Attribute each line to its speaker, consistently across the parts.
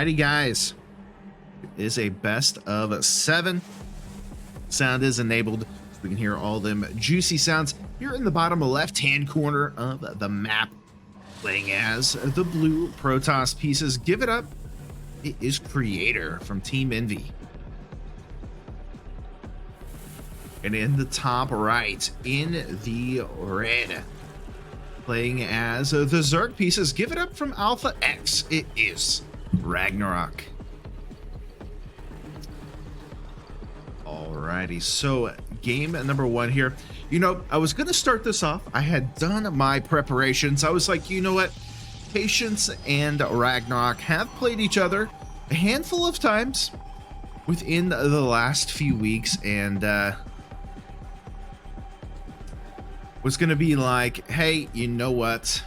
Speaker 1: Alrighty, guys. It is a best of 7. Sound is enabled, so we can hear all them juicy sounds here in the bottom left-hand corner of the map. Playing as the blue Protoss pieces. Give it up. It is Creator from Team Envy. And in the top right, in the red, playing as the Zerg pieces. Give it up from Alpha X. It is Ragnarok. Alrighty, so game number 1 here. You know, I was going to start this off. I had done my preparations. I was like, you know what? Patience and Ragnarok have played each other a handful of times within the last few weeks, and was going to be like, hey, you know what?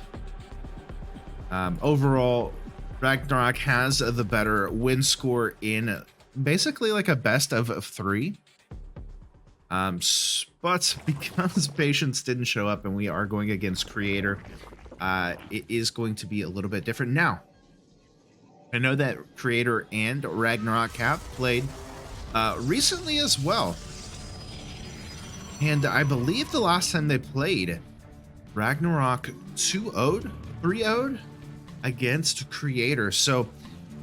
Speaker 1: Overall, Ragnarok has the better win score in basically like a best of 3. But because Patience didn't show up and we are going against Creator, it is going to be a little bit different. Now, I know that Creator and Ragnarok have played recently as well. And I believe the last time they played, Ragnarok 2-0'd, 3-0'd against Creator. So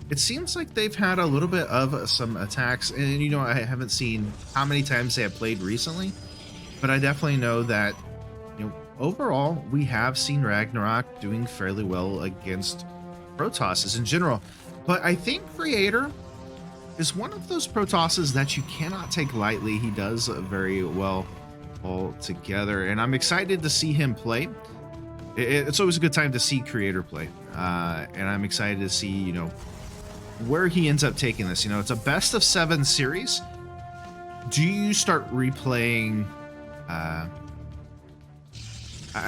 Speaker 1: it seems like they've had a little bit of some attacks. And, you know, I haven't seen how many times they have played recently. But I definitely know that, you know, overall, we have seen Ragnarok doing fairly well against Protosses in general. But I think Creator is one of those Protosses that you cannot take lightly. He does very well all together, and I'm excited to see him play. It's always a good time to see Creator play, and I'm excited to see, you know, where he ends up taking this. You know, it's a best of 7 series. Do you start replaying I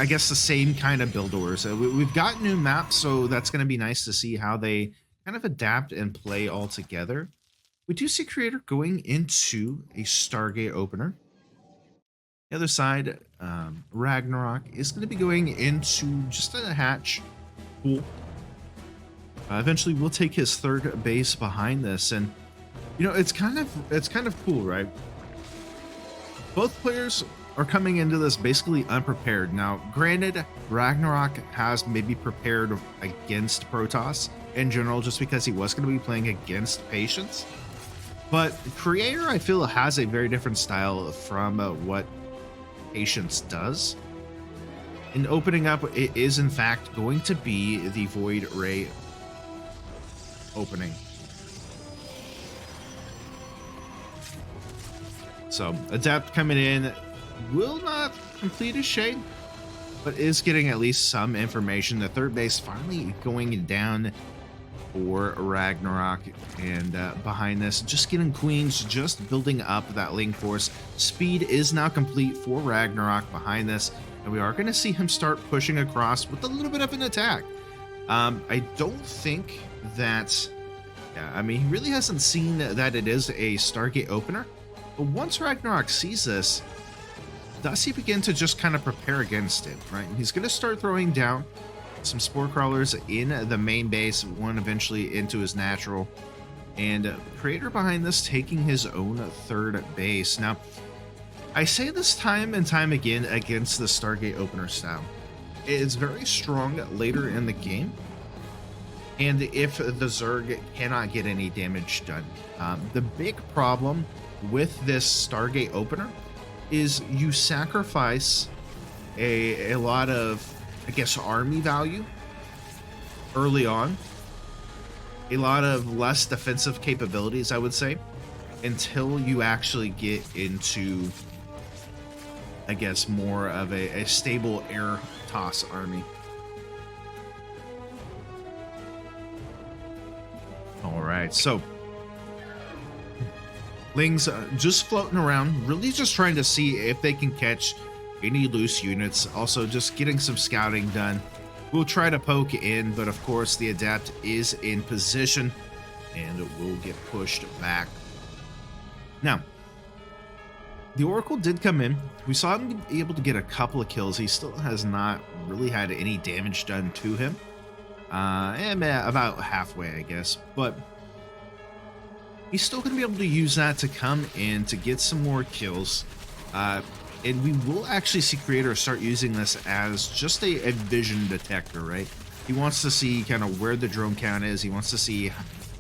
Speaker 1: guess the same kind of build orders? We've got new maps, so that's going to be nice to see how they kind of adapt and play all together. We do see Creator going into a Stargate opener. The other side, Ragnarok is going to be going into just a hatch pool. Eventually, we'll take his 3rd base behind this, and you know, it's kind of cool, right? Both players are coming into this basically unprepared. Now, granted, Ragnarok has maybe prepared against Protoss in general, just because he was going to be playing against Patience. But Creator, I feel, has a very different style from what Patience does. In opening up, it is in fact going to be the Void Ray opening. So Adept coming in, will not complete his shade, but is getting at least some information. The 3rd base finally going down for Ragnarok, and behind this, just getting queens, just building up that link force. Speed is now complete for Ragnarok behind this, and we are going to see him start pushing across with a little bit of an attack. I don't think that, yeah, I mean, he really hasn't seen that it is a Stargate opener, but once Ragnarok sees this, does he begin to just kind of prepare against it, right? And he's going to start throwing down some spore crawlers in the main base, one eventually into his natural, and Creator behind this taking his own 3rd base. Now, I say this time and time again against the Stargate opener style. It's very strong later in the game, and if the Zerg cannot get any damage done. The big problem with this Stargate opener is you sacrifice a lot of, I guess, army value early on, a lot of less defensive capabilities, I would say, until you actually get into, I guess, more of a stable air toss army. All right, so Lings just floating around, really just trying to see if they can catch any loose units. Also just getting some scouting done. We'll try to poke in, but of course the Adept is in position and will get pushed back. Now, the Oracle did come in. We saw him be able to get a couple of kills. He still has not really had any damage done to him. and about halfway, I guess. But he's still going to be able to use that to come in to get some more kills. And we will actually see Creator start using this as just a vision detector, right? He wants to see kind of where the drone count is. He wants to see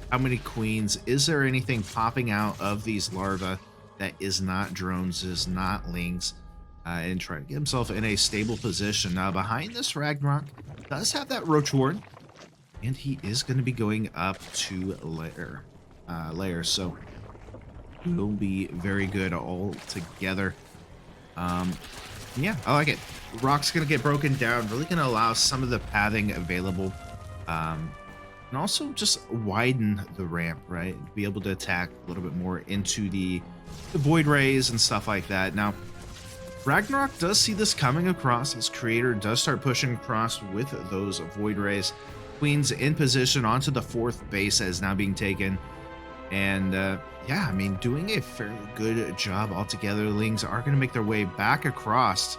Speaker 1: how many queens. Is there anything popping out of these larvae that is not drones, is not lings? And try to get himself in a stable position. Now, behind this, Ragnarok does have that Roach Ward, and he is going to be going up to layer. So will be very good all together. Yeah, I like it. Rock's gonna get broken down, really gonna allow some of the pathing available, and also just widen the ramp, right? Be able to attack a little bit more into the void rays and stuff like that. Now, Ragnarok does see this coming across. His Creator does start pushing across with those void rays. Queen's in position onto the 4th base that is now being taken. And yeah, I mean, doing a fairly good job altogether. Lings are going to make their way back across.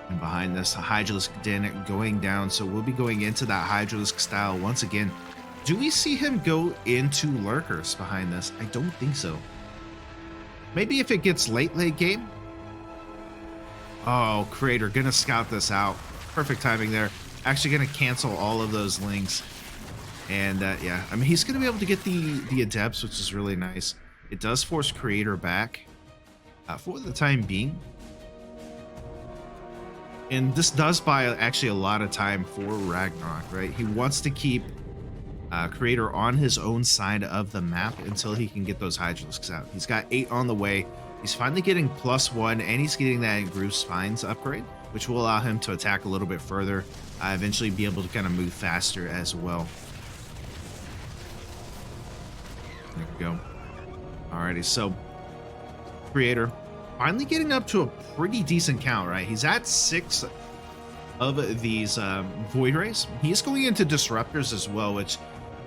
Speaker 1: And behind this, Hydralisk Den going down. So we'll be going into that Hydralisk style once again. Do we see him go into Lurkers behind this? I don't think so. Maybe if it gets late game. Oh, Creator going to scout this out. Perfect timing there. Actually going to cancel all of those Lings. And yeah, I mean, he's going to be able to get the Adepts, which is really nice. It does force Creator back for the time being. And this does buy actually a lot of time for Ragnarok, right? He wants to keep Creator on his own side of the map until he can get those Hydralisks out. He's got 8 on the way. He's finally getting +1, and he's getting that Groove Spines upgrade, which will allow him to attack a little bit further, eventually be able to kind of move faster as well. There we go. Alrighty, so Creator finally getting up to a pretty decent count, right? He's at 6 of these void rays. He's going into disruptors as well, which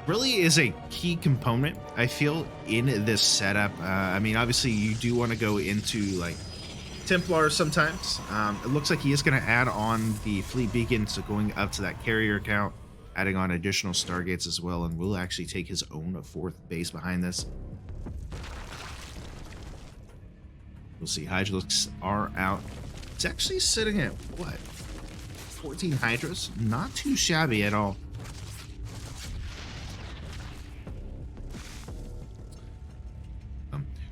Speaker 1: really is a key component, I feel, in this setup. I mean, obviously you do want to go into like Templar sometimes. It looks like he is going to add on the fleet beacon, so going up to that carrier count, adding on additional Stargates as well, and will actually take his own 4th base behind this. We'll see. Hydralisks are out. It's actually sitting at what? 14 Hydras? Not too shabby at all.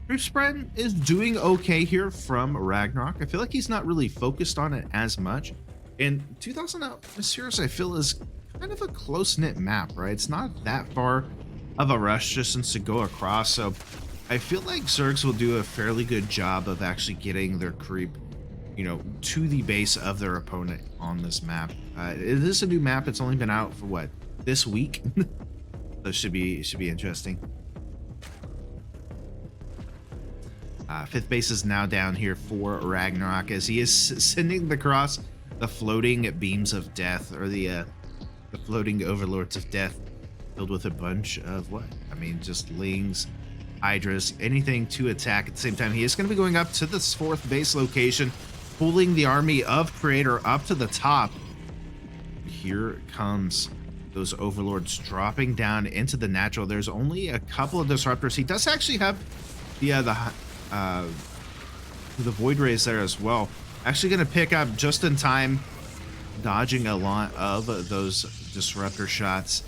Speaker 1: Group Spread is doing okay here from Ragnarok. I feel like he's not really focused on it as much. And 2000 Atmospheres, I feel, is kind of a close-knit map, right? It's not that far of a rush distance to go across, so I feel like Zergs will do a fairly good job of actually getting their creep, you know, to the base of their opponent on this map. It is a new map. It's only been out for what, this week? So it should be interesting. 5th base is now down here for Ragnarok as he is sending across the floating beams of death, or the floating overlords of death, filled with a bunch of what? I mean, just Lings, Hydras, anything to attack at the same time. He is going to be going up to this 4th base location, pulling the army of Creator up to the top. Here comes those overlords dropping down into the natural. There's only a couple of disruptors. He does actually have the void rays there as well. Actually going to pick up just in time, dodging a lot of those disruptor shots.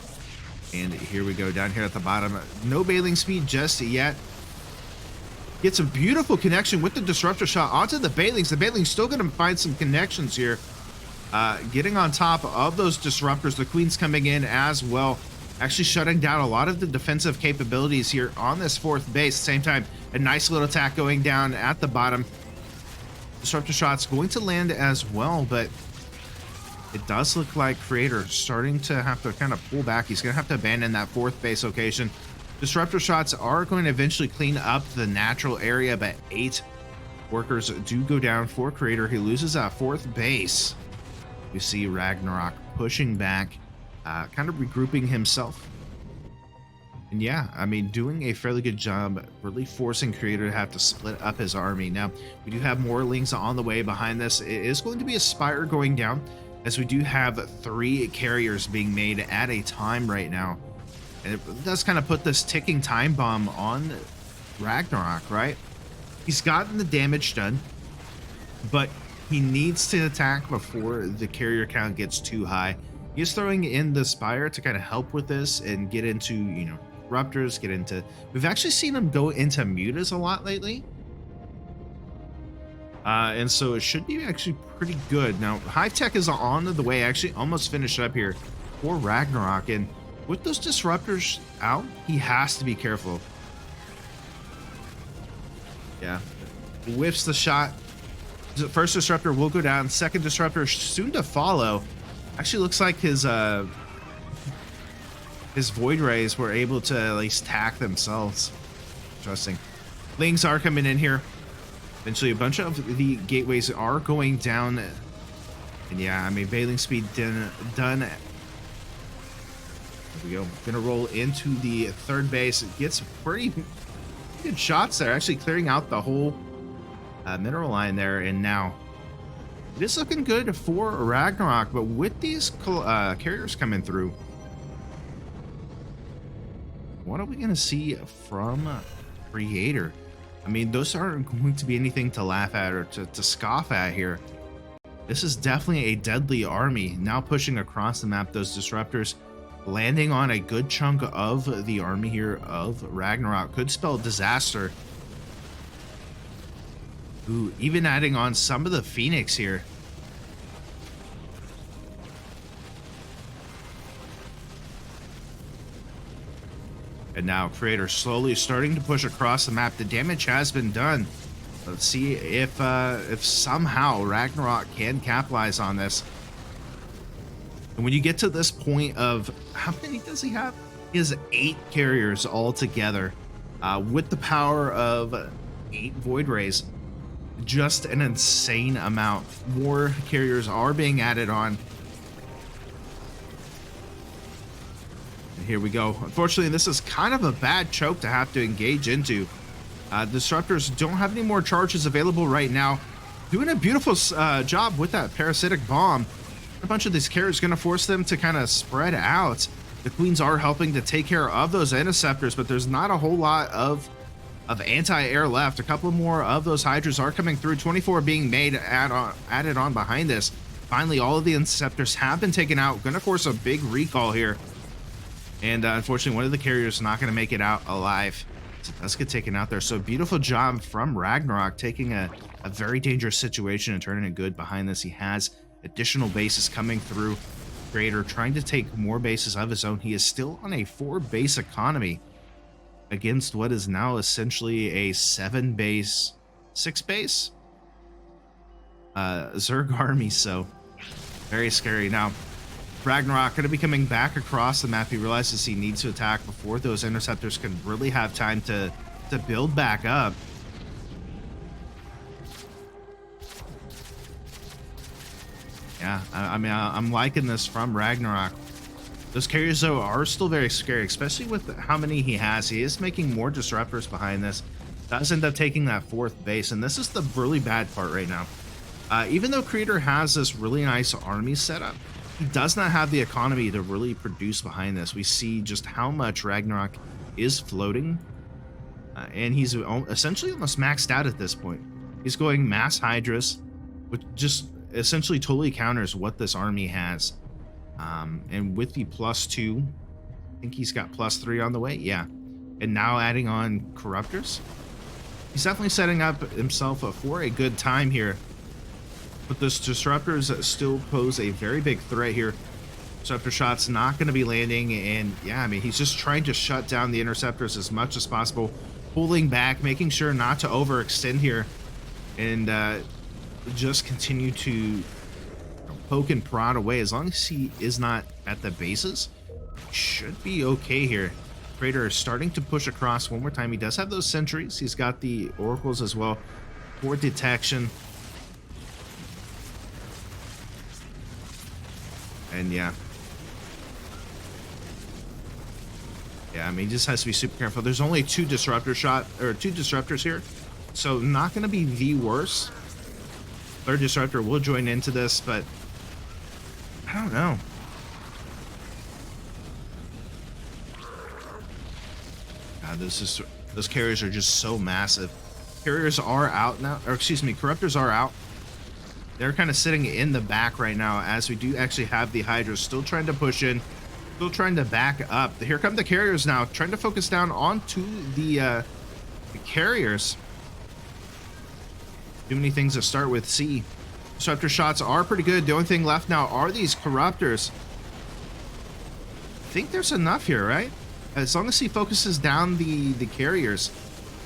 Speaker 1: And here we go down here at the bottom. No bailing speed just yet. Gets a beautiful connection with the disruptor shot onto the bailings. The bailing's still going to find some connections here. Getting on top of those disruptors. The Queen's coming in as well. Actually shutting down a lot of the defensive capabilities here on this 4th base. At the same time, a nice little attack going down at the bottom. Disruptor shots going to land as well, but it does look like Creator starting to have to kind of pull back. He's going to have to abandon that 4th base location. Disruptor shots are going to eventually clean up the natural area, but 8 workers do go down for Creator. He loses that 4th base. We see Ragnarok pushing back, kind of regrouping himself. And yeah, I mean, doing a fairly good job, really forcing Creator to have to split up his army. Now, we do have more Lings on the way behind this. It is going to be a Spire going down. as we do have 3 carriers being made at a time right now. And it does kind of put this ticking time bomb on Ragnarok, right? He's gotten the damage done, but he needs to attack before the carrier count gets too high. He's throwing in the Spire to kind of help with this and get into, you know, Ruptors, get into... We've actually seen him go into Mutas a lot lately. And so it should be actually pretty good. Now, High Tech is on the way, actually almost finished up here for Ragnarok. And with those Disruptors out, he has to be careful. Yeah. Whiffs the shot. The first Disruptor will go down. Second Disruptor soon to follow. Actually looks like his Void Rays were able to at least tack themselves. Interesting. Lings are coming in here. Eventually, a bunch of the gateways are going down. And yeah, I mean, Veiling Speed done. There we go. Gonna roll into the third base. It gets pretty good shots there. Actually clearing out the whole mineral line there. And now it is looking good for Ragnarok. But with these carriers coming through, what are we going to see from Creator? I mean, those aren't going to be anything to laugh at or to scoff at here. This is definitely a deadly army. Now pushing across the map, those Disruptors landing on a good chunk of the army here of Ragnarok could spell disaster. Ooh, even adding on some of the Phoenix here. And now Creator slowly starting to push across the map. The damage has been done. Let's see if somehow Ragnarok can capitalize on this. And when you get to this point of, how many does he have? He has 8 carriers all together with the power of 8 Void Rays. Just an insane amount. More carriers are being added on. Here we go. Unfortunately, this is kind of a bad choke to have to engage into. Disruptors don't have any more charges available right now. Doing a beautiful job with that parasitic bomb. A bunch of these carriers going to force them to kind of spread out. The Queens are helping to take care of those interceptors, but there's not a whole lot of anti-air left. A couple more of those Hydras are coming through. 24 being made added on behind this. Finally, all of the interceptors have been taken out. Going to force a big recall here. And unfortunately, one of the carriers is not going to make it out alive. So let's get taken out there. So beautiful job from Ragnarok, taking a very dangerous situation and turning it good behind this. He has additional bases coming through. Creator trying to take more bases of his own. He is still on a 4-base economy against what is now essentially a 7-base, 6-base Zerg army. So very scary. Now Ragnarok going to be coming back across the map. He realizes he needs to attack before those interceptors can really have time to build back up. Yeah, I mean, I'm liking this from Ragnarok. Those carriers, though, are still very scary, especially with how many he has. He is making more Disruptors behind this. Does end up taking that 4th base, and this is the really bad part right now. Even though Creator has this really nice army setup, he does not have the economy to really produce behind this. We see just how much Ragnarok is floating, and he's essentially almost maxed out at this point. He's going mass Hydras, which just essentially totally counters what this army has. And with the +2, I think he's got +3 on the way. Yeah. And now adding on Corruptors. He's definitely setting up himself for a good time here. But those Disruptors still pose a very big threat here. Disruptor shots not going to be landing. And yeah, I mean, he's just trying to shut down the Interceptors as much as possible. Pulling back, making sure not to overextend here. And just continue to poke and prod away. As long as he is not at the bases, should be okay here. Creator is starting to push across one more time. He does have those sentries. He's got the oracles as well for detection. And yeah, I mean, he just has to be super careful. There's only 2 disruptors here, so not going to be the worst. 3rd disruptor will join into this, but I don't know. God, those carriers are just so massive. Carriers are out now, or excuse me, corruptors are out. They're kind of sitting in the back right now, as we do actually have the Hydras still trying to push in, still trying to back up. Here come the carriers now, trying to focus down onto the carriers. Too many things to start with. C. Disruptor shots are pretty good. The only thing left now are these corruptors. I think there's enough here, right? As long as he focuses down the carriers.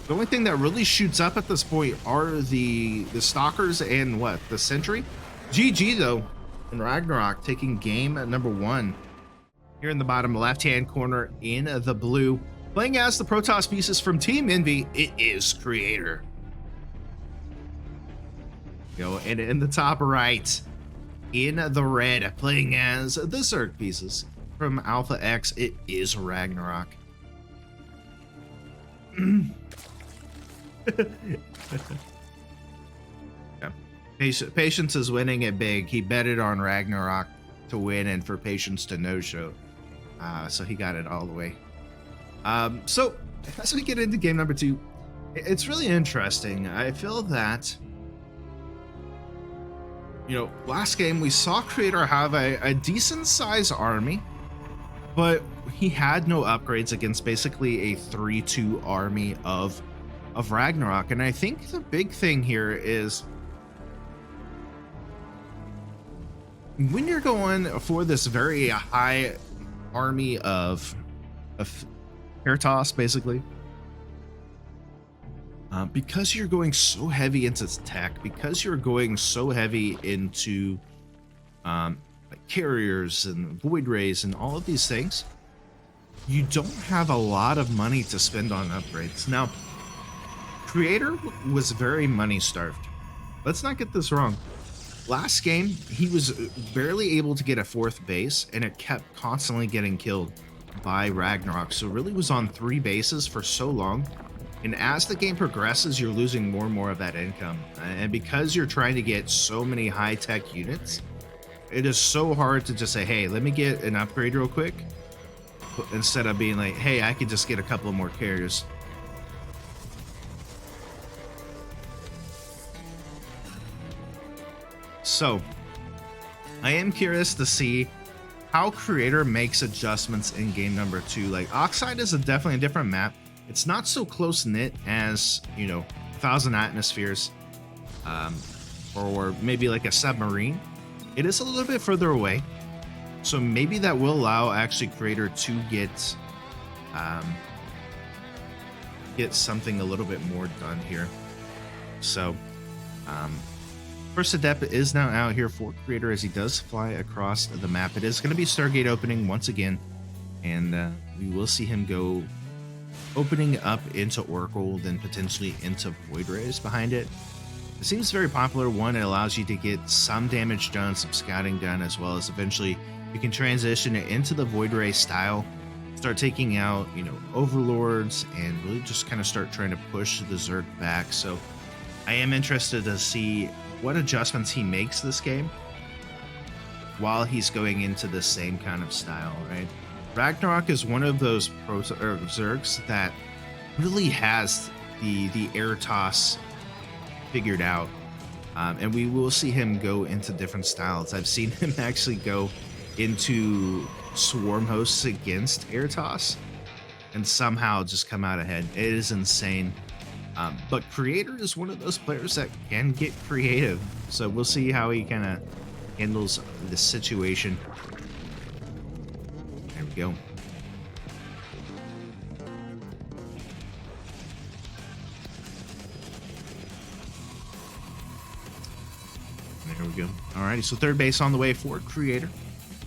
Speaker 1: The only thing that really shoots up at this point are the stalkers and what? The sentry? GG though. And Ragnarok taking game number 1. Here in the bottom left-hand corner in the blue. Playing as the Protoss pieces from Team Envy, it is Creator. And in the top right, in the red, playing as the Zerg pieces from Alpha X, it is Ragnarok. Yeah. Patience is winning it big. He betted on Ragnarok to win and for Patience to no-show. So he got it all the way. So as we get into game number 2, it's really interesting. I feel that, you know, last game we saw Creator have a decent sized army, but he had no upgrades against basically a 3-2 army of Ragnarok. And I think the big thing here is when you're going for this very high army of Protoss, basically, because you're going so heavy into tech, because you're going so heavy into like carriers and void rays and all of these things, you don't have a lot of money to spend on upgrades. Now, Creator was very money starved. Let's not get this wrong. Last game, he was barely able to get a 4th base, and it kept constantly getting killed by Ragnarok. So really was on 3 bases for so long. And as the game progresses, you're losing more and more of that income. And because you're trying to get so many high-tech units, it is so hard to just say, hey, let me get an upgrade real quick, instead of being like, hey, I could just get a couple more carriers. So I am curious to see how Creator makes adjustments in game number 2. Like, Oxide is definitely a different map. It's not so close knit as, you know, 1,000 atmospheres, or maybe like a submarine. It is a little bit further away, so maybe that will allow actually Creator to get something a little bit more done here. So first adept is now out here for Creator as he does fly across the map. It is going to be Stargate opening once again, and we will see him go opening up into Oracle, then potentially into Void Rays behind it. It seems very popular. One, it allows you to get some damage done, some scouting done, as well as eventually you can transition it into the Void Ray style, start taking out, you know, overlords, and really just kind of start trying to push the Zerg back. So I am interested to see what adjustments he makes this game while he's going into the same kind of style, right? Ragnarok is one of those Zergs that really has the air toss figured out, and we will see him go into different styles. I've seen him actually go into swarm hosts against air toss and somehow just come out ahead. It is insane. But Creator is one of those players that can get creative, so we'll see how he kind of handles the situation. There we go. There we go. Alrighty, so third base on the way for Creator.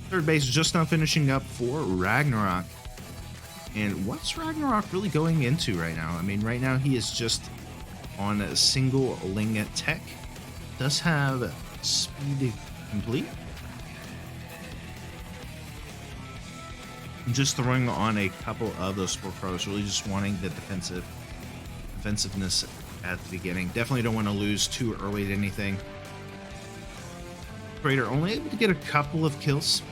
Speaker 1: Third base just now finishing up for Ragnarok. And what's Ragnarok really going into right now? I mean, right now he is just on a single Ling tech. Does have speed complete. Just throwing on a couple of those sport pros, really just wanting the defensiveness at the beginning. Definitely don't want to lose too early to anything. Creator only able to get a couple of kills.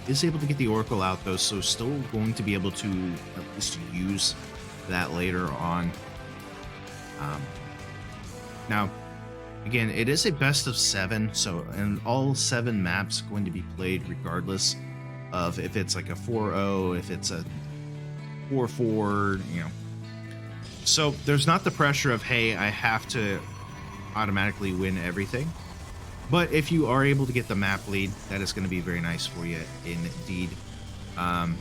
Speaker 1: Is able to get the Oracle out though, so still going to be able to at least use that later on. Now, again, it is a best of 7, so and all 7 maps going to be played regardless of if it's like a 4-0, if it's a 4-4, you know. So there's not the pressure of, hey, I have to automatically win everything. But if you are able to get the map lead, that is going to be very nice for you indeed. Running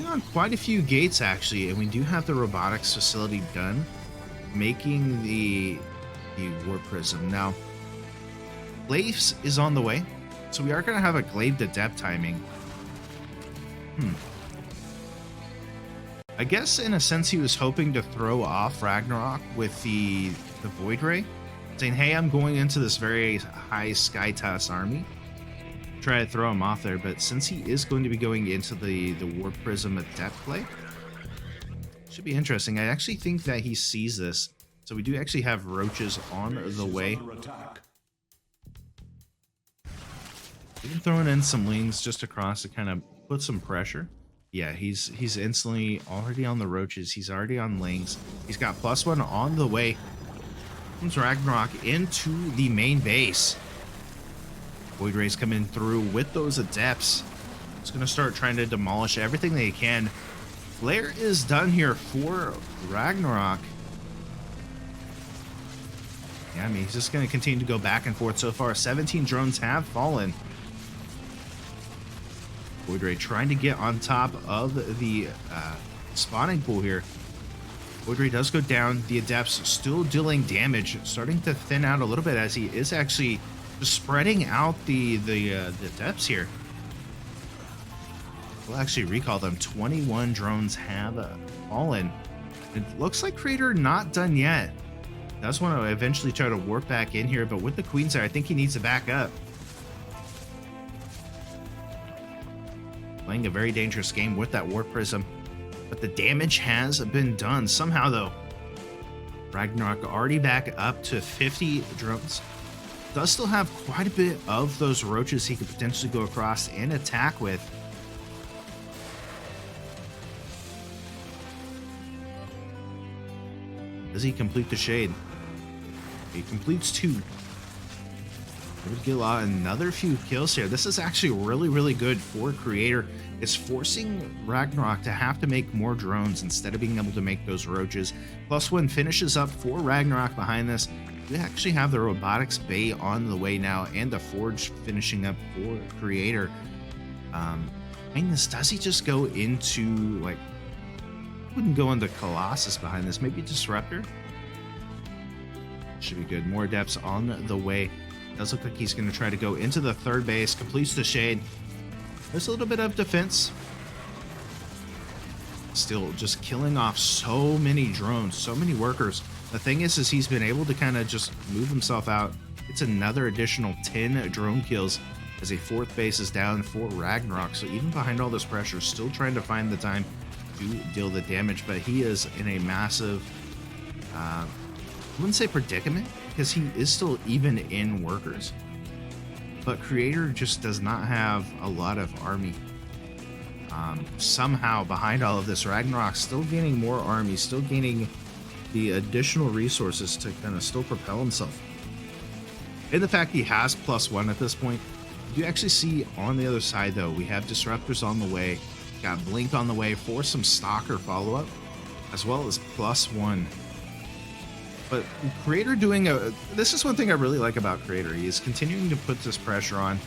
Speaker 1: on quite a few gates actually, and we do have the robotics facility done, making the warp prism. Now, Glaives is on the way, so we are going to have a glaive to depth timing. I guess in a sense he was hoping to throw off Ragnarok with the Void Ray, saying, hey, I'm going into this very high Skytas army. Try to throw him off there, but since he is going to be going into the Warp Prism at depth play, should be interesting. I actually think that he sees this, so we do actually have roaches on the way. Even throwing in some wings just across to kind of put some pressure. Yeah, he's instantly already on the roaches. He's already on lings. He's got +1 on the way. Comes Ragnarok into the main base. Void Rays coming through with those adepts. It's going to start trying to demolish everything they can. Flare is done here for Ragnarok. Yeah, I mean, he's just going to continue to go back and forth. So far, 17 drones have fallen. Void Ray trying to get on top of the spawning pool here. Void Ray does go down. The adepts still dealing damage, starting to thin out a little bit as he is actually just spreading out the adepts here. We'll actually recall them. 21 drones have fallen. It looks like Creator not done yet. That's when I eventually try to warp back in here, but with the Queens there, I think he needs to back up. Playing a very dangerous game with that Warp Prism. But the damage has been done. Somehow, though, Ragnarok already back up to 50 drones. Does still have quite a bit of those roaches he could potentially go across and attack with. Does he complete the shade? He completes 2. Would get another few kills here. This is actually really, really good for Creator. It's forcing Ragnarok to have to make more drones instead of being able to make those roaches. +1 finishes up for Ragnarok behind this. We actually have the robotics bay on the way now and the forge finishing up for Creator. Behind this, does he just go into, like, wouldn't go into Colossus behind this, maybe Disruptor? Should be good. More depths on the way. Does look like he's going to try to go into the third base, completes the shade. There's a little bit of defense. Still just killing off so many drones, so many workers. The thing is he's been able to kind of just move himself out. It's another additional 10 drone kills as a 4th base is down for Ragnarok. So even behind all this pressure, still trying to find the time to deal the damage, but he is in a massive, I wouldn't say predicament, because he is still even in workers. But Creator just does not have a lot of army. Somehow behind all of this, Ragnarok still gaining more army, still gaining the additional resources to kind of still propel himself. And the fact he has +1 at this point, you actually see on the other side though, we have Disruptors on the way, got Blink on the way for some Stalker follow-up, as well as +1. But Creator doing this is one thing I really like about Creator. He is continuing to put this pressure on,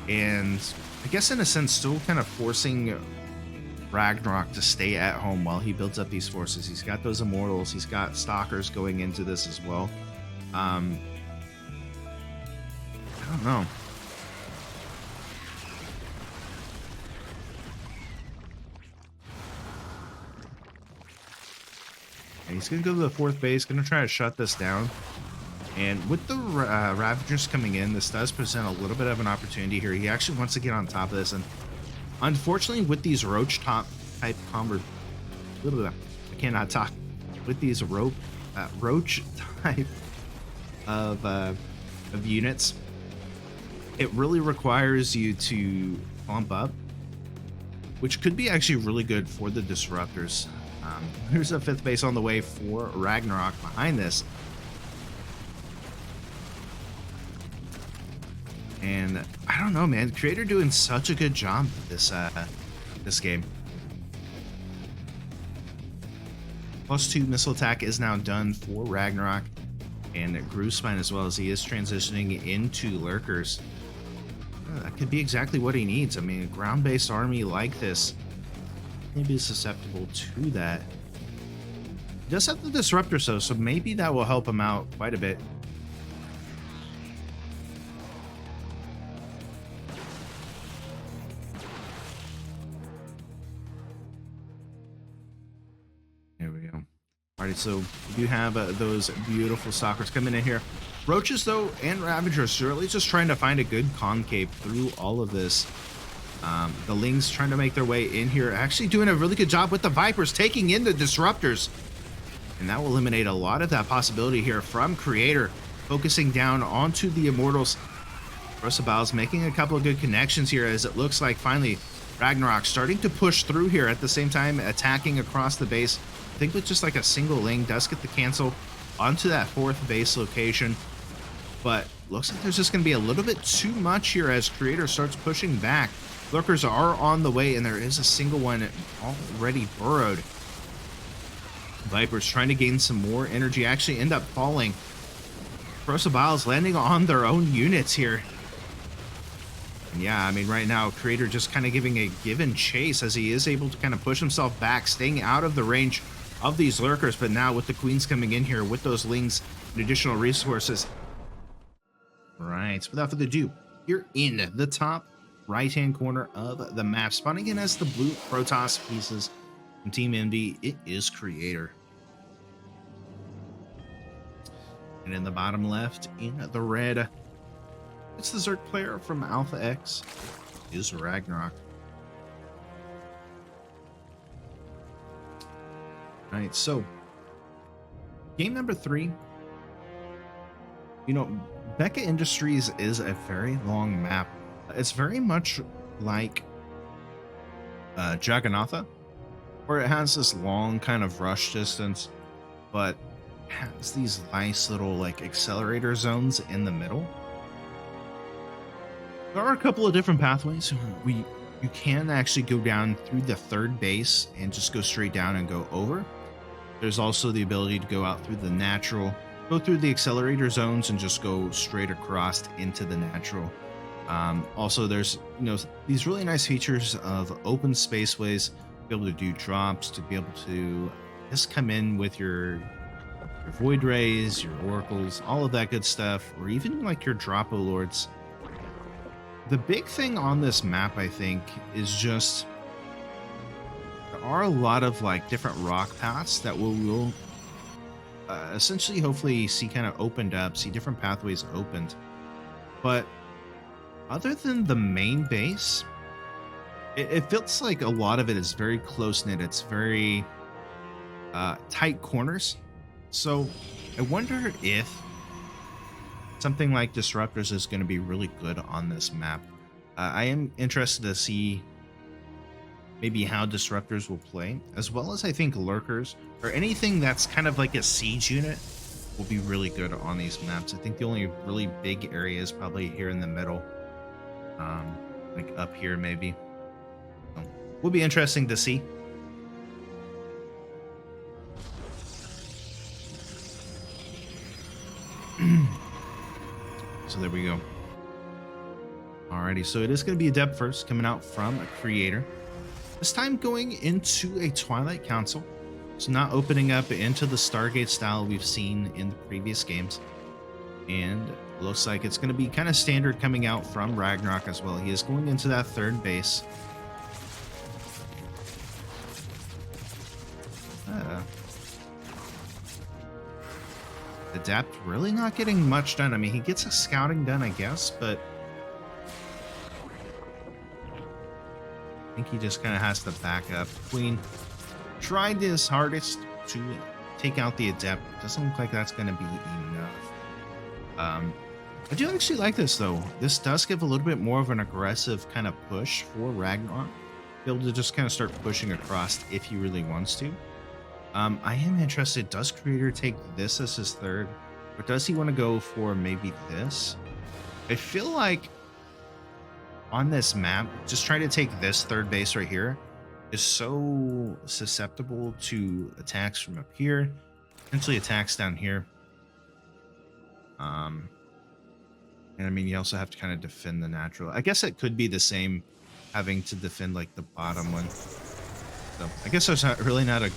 Speaker 1: and I guess in a sense still kind of forcing Ragnarok to stay at home while he builds up these forces. He's got those Immortals, he's got Stalkers going into this as well. I don't know. And he's going to go to the 4th base, going to try to shut this down. And with the Ravagers coming in, this does present a little bit of an opportunity here. He actually wants to get on top of this. And unfortunately, with these Roach type I cannot talk. With these Roach type of of units, it really requires you to bump up, which could be actually really good for the disruptors. There's a 5th base on the way for Ragnarok behind this. And I don't know, man. Creator doing such a good job this this game. +2 missile attack is now done for Ragnarok and Groovespine as well, as he is transitioning into lurkers. That could be exactly what he needs. I mean, a ground-based army like this may be susceptible to that. He does have the disruptor, so maybe that will help him out quite a bit. There we go. Alrighty, so we do have those beautiful stalkers coming in here. Roaches, though, and Ravagers really just trying to find a good concave through all of this. The Lings trying to make their way in here, actually doing a really good job with the Vipers, taking in the Disruptors. And that will eliminate a lot of that possibility here from Creator, focusing down onto the Immortals. Rosabal's making a couple of good connections here, as it looks like finally Ragnarok starting to push through here, at the same time attacking across the base. I think with just like a single Ling does get the cancel onto that 4th base location. But looks like there's just going to be a little bit too much here as Creator starts pushing back. Lurkers are on the way, and there is a single one already burrowed. Vipers trying to gain some more energy, actually end up falling. Protoss landing on their own units here. And yeah, I mean, right now, Creator just kind of giving a give and chase as he is able to kind of push himself back, staying out of the range of these lurkers. But now with the Queens coming in here with those Lings and additional resources. Right, so without further ado, you're in the top right-hand corner of the map, spawning in as the blue Protoss pieces from Team Envy. It is Creator. And in the bottom left, in the red, it's the Zerg player from Alpha X, is Ragnarok. Right, so game number 3. You know, Becca Industries is a very long map. It's very much like Jagannatha, where it has this long kind of rush distance, but has these nice little like accelerator zones in the middle. There are a couple of different pathways. You can actually go down through the 3rd base and just go straight down and go over. There's also the ability to go out through the natural, go through the accelerator zones and just go straight across into the natural. Also, there's these really nice features of open spaceways, to be able to do drops, to be able to just come in with your Void Rays, your Oracles, all of that good stuff, or even like your Dropo Lords. The big thing on this map, I think, is just there are a lot of like different rock paths that will essentially hopefully see kind of opened up, see different pathways opened. But other than the main base, it feels like a lot of it is very close-knit. It's very tight corners. So I wonder if something like Disruptors is going to be really good on this map. I am interested to see maybe how Disruptors will play, as well as I think Lurkers, or anything that's kind of like a siege unit, will be really good on these maps. I think the only really big area is probably here in the middle, like up here maybe. So, will be interesting to see. So there we go. Alrighty, so it is going to be a depth first coming out from a Creator. This time going into a Twilight Council. So not opening up into the Stargate style we've seen in the previous games. And it looks like it's going to be kind of standard coming out from Ragnarok as well. He is going into that 3rd base. Adept really not getting much done. I mean, he gets a scouting done, I guess, but I think he just kind of has to back up. Queen tried his hardest to take out the Adept. Doesn't look like that's going to be enough. I do actually like this though. This does give a little bit more of an aggressive kind of push for Ragnarok. Be able to just kind of start pushing across if he really wants to. I am interested, does Creator take this as his third? Or does he want to go for maybe this? I feel like on this map, just trying to take this third base right here is so susceptible to attacks from up here, potentially attacks down here. And I mean, you also have to kind of defend the natural. I guess it could be the same, having to defend like the bottom one. So I guess there's really not a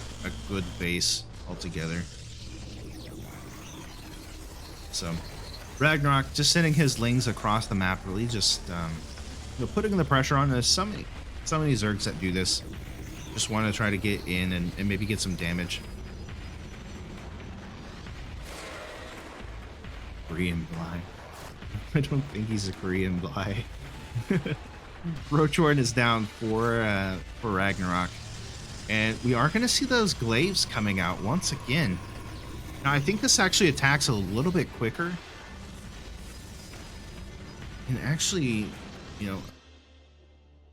Speaker 1: good base altogether. So Ragnarok just sending his lings across the map, really just putting the pressure on. There's so many Zergs that do this. Just want to try to get in and maybe get some damage. Korean Bly. I don't think he's a Korean Bly. Rochorn is down for Ragnarok. And we are going to see those glaives coming out once again. Now, I think this actually attacks a little bit quicker. And actually, you know,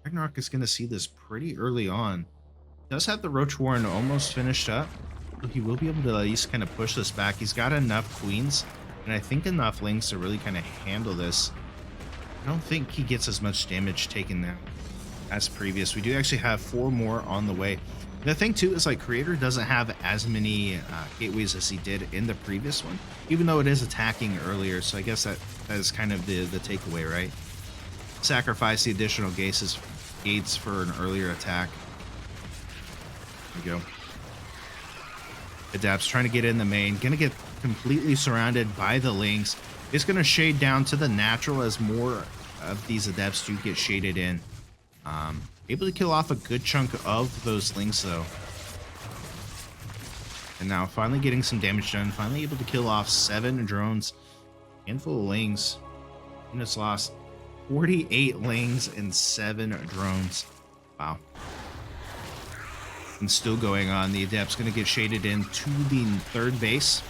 Speaker 1: Ragnarok is going to see this pretty early on. Does have the Roach Warren almost finished up. So he will be able to at least kind of push this back. He's got enough queens, and I think enough lings to really kind of handle this. I don't think he gets as much damage taken now as previous. We do actually have 4 more on the way. The thing too is like Creator doesn't have as many gateways as he did in the previous one, even though it is attacking earlier. So I guess that is kind of the takeaway, right? Sacrifice the additional gates for an earlier attack. There we go. Adepts trying to get in the main, gonna get completely surrounded by the lings. It's gonna shade down to the natural as more of these adepts do get shaded in. Able to kill off a good chunk of those lings though. And now finally getting some damage done. Finally able to kill off 7 drones. Handful of lings. Units lost. 48 lings and 7 drones. Wow. And still going on. The adept's going to get shaded in to the third base.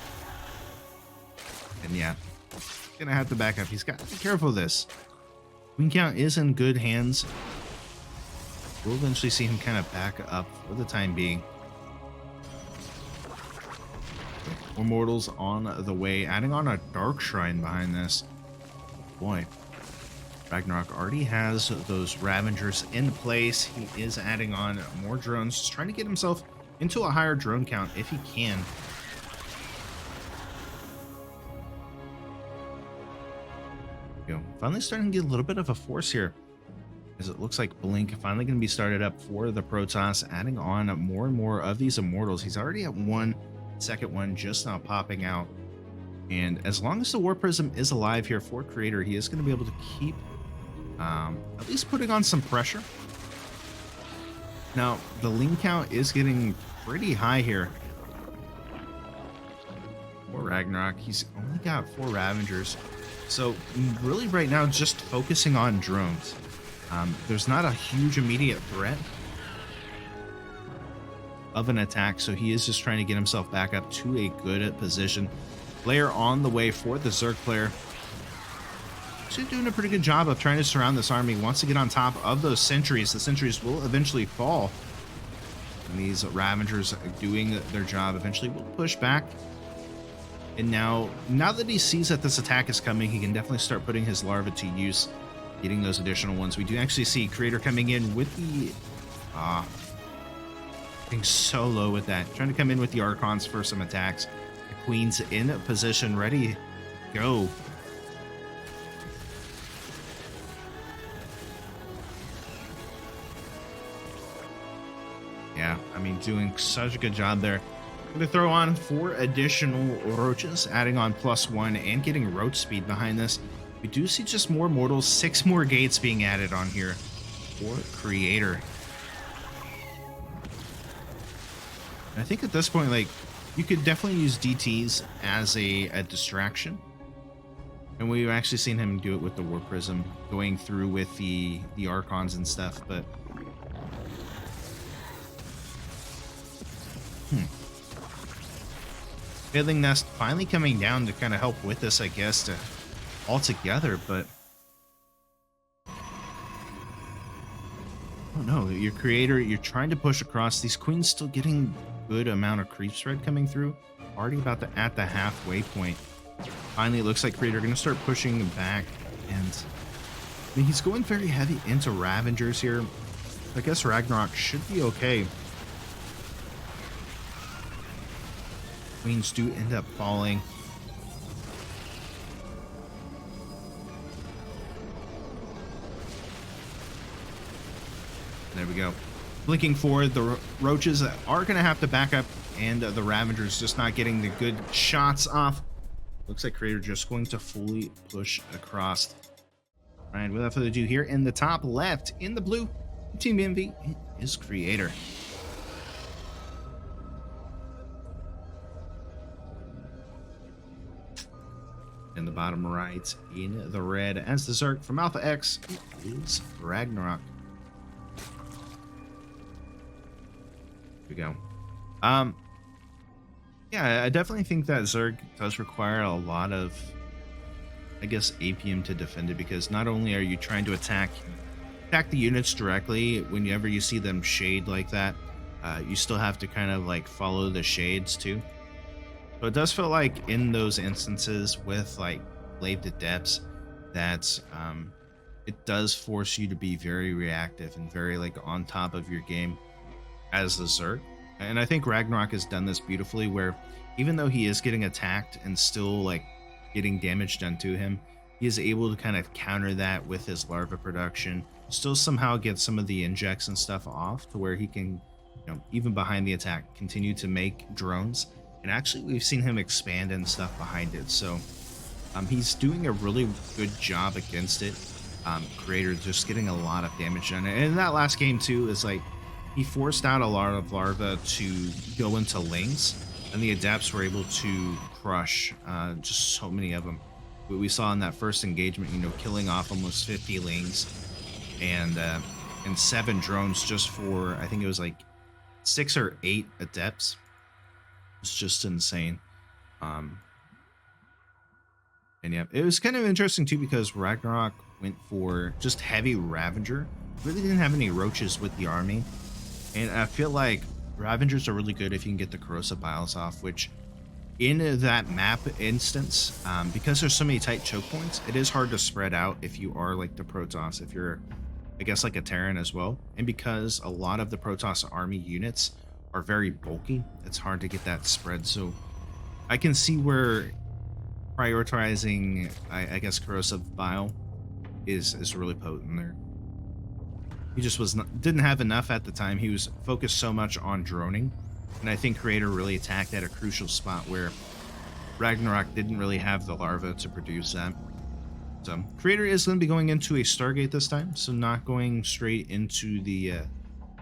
Speaker 1: And yeah, going to have to back up. He's got to be careful of this. Queen count is in good hands. We'll eventually see him kind of back up for the time being. More mortals on the way. Adding on a Dark Shrine behind this. Boy. Ragnarok already has those Ravengers in place. He is adding on more drones. Just trying to get himself into a higher drone count if he can. Finally starting to get a little bit of a force here, as it looks like Blink finally going to be started up for the Protoss, adding on more and more of these Immortals. He's already at 1, second one just now popping out. And as long as the War Prism is alive here for Creator, he is going to be able to keep at least putting on some pressure. Now, the ling count is getting pretty high here. For Ragnarok, he's only got 4 Ravengers. So really right now, just focusing on drones. There's not a huge immediate threat of an attack, so he is just trying to get himself back up to a good position. Player on the way for the Zerg player. Actually doing a pretty good job of trying to surround this army. Wants to get on top of those sentries. The sentries will eventually fall. And these Ravengers are doing their job. Eventually will push back. And now that he sees that this attack is coming, he can definitely start putting his larvae to use, getting those additional ones. We do actually see Creator coming in with the getting so low with that, trying to come in with the Archons for some attacks. The Queen's in position, ready, go. Yeah, I mean, doing such a good job there. Going to throw on 4 additional roaches, adding on +1 and getting roach speed behind this. We do see just more mortals, 6 more gates being added on here for Creator. And I think at this point, like, you could definitely use DTs as a distraction. And we've actually seen him do it with the War Prism, going through with the Archons and stuff, but Failing Nest finally coming down to kind of help with this, I guess, to altogether, but oh no, your creator, you're trying to push across. These queens still getting good amount of creep spread coming through. Already about at the halfway point. Finally, it looks like creator going to start pushing back, and I mean, he's going very heavy into Ravengers here. I guess Ragnarok should be okay. Queens do end up falling. There we go. Blinking forward, the roaches are going to have to back up, and the Ravengers just not getting the good shots off. Looks like creator just going to fully push across. All right, without further ado, here in the top left, in the blue, Team MV is creator. In the bottom right, in the red, as the Zerg from Alpha X, is Ragnarok. Here we go. Yeah, I definitely think that Zerg does require a lot of, I guess, APM to defend it, because not only are you trying to attack the units directly whenever you see them shade like that, you still have to kind of like follow the shades too. So it does feel like in those instances with like Glaive to Depths that it does force you to be very reactive and very like on top of your game as the Zerg. And I think Ragnarok has done this beautifully, where even though he is getting attacked and still like getting damage done to him, he is able to kind of counter that with his larva production, still somehow get some of the injects and stuff off to where he can, you know, even behind the attack, continue to make drones. And actually we've seen him expand and stuff behind it. So he's doing a really good job against it. Creator just getting a lot of damage done. And in that last game too, is like he forced out a lot of larva to go into lings, and the adepts were able to crush just so many of them. We saw in that first engagement, you know, killing off almost 50 lings and 7 drones just for, I think it was like 6 or 8 adepts. It's just insane. And yeah, it was kind of interesting too, because Ragnarok went for just heavy Ravager. Really didn't have any roaches with the army. And I feel like Ravengers are really good if you can get the corrosive biles off, which in that map instance, because there's so many tight choke points, it is hard to spread out if you are like the Protoss, if you're, I guess, like a Terran as well. And because a lot of the Protoss army units are very bulky, it's hard to get that spread. So I can see where prioritizing, I guess, corrosive bile is really potent there. He just didn't have enough at the time. He was focused so much on droning, and I think creator really attacked at a crucial spot where Ragnarok didn't really have the larva to produce that. So creator is going to be going into a Stargate this time, so not going straight into the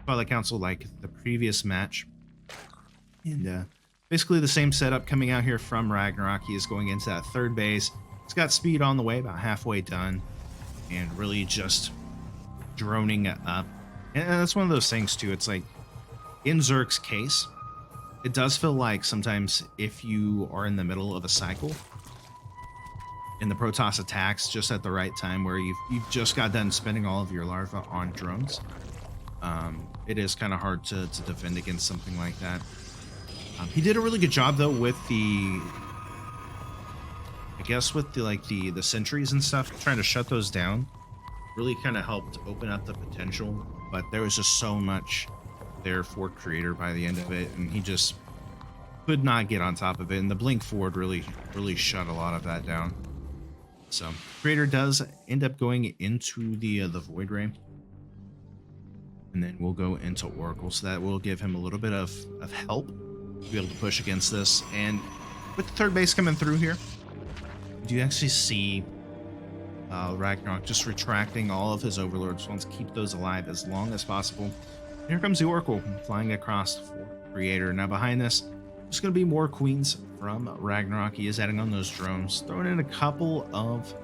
Speaker 1: Twilight Council like the previous match. And basically the same setup coming out here from Ragnarok. He is going into that third base. He's got speed on the way, about halfway done, and really just droning up. And that's one of those things too. It's like in Zerg's case, it does feel like sometimes if you are in the middle of a cycle and the Protoss attacks just at the right time, where you've just got done spending all of your larvae on drones, it is kind of hard to defend against something like that. He did a really good job though with the, I guess with the sentries and stuff, trying to shut those down. Really kind of helped open up the potential, but there was just so much there for creator by the end of it, and he just could not get on top of it, and the blink forward really shut a lot of that down. So creator does end up going into the Void Ray, and then we'll go into Oracle, so that will give him a little bit of help to be able to push against this. And with the third base coming through here, do you actually see Ragnarok just retracting all of his overlords, wants to keep those alive as long as possible. And here comes the Oracle flying across for creator. Now behind this, there's going to be more queens from Ragnarok. He is adding on those drones, throwing in a couple of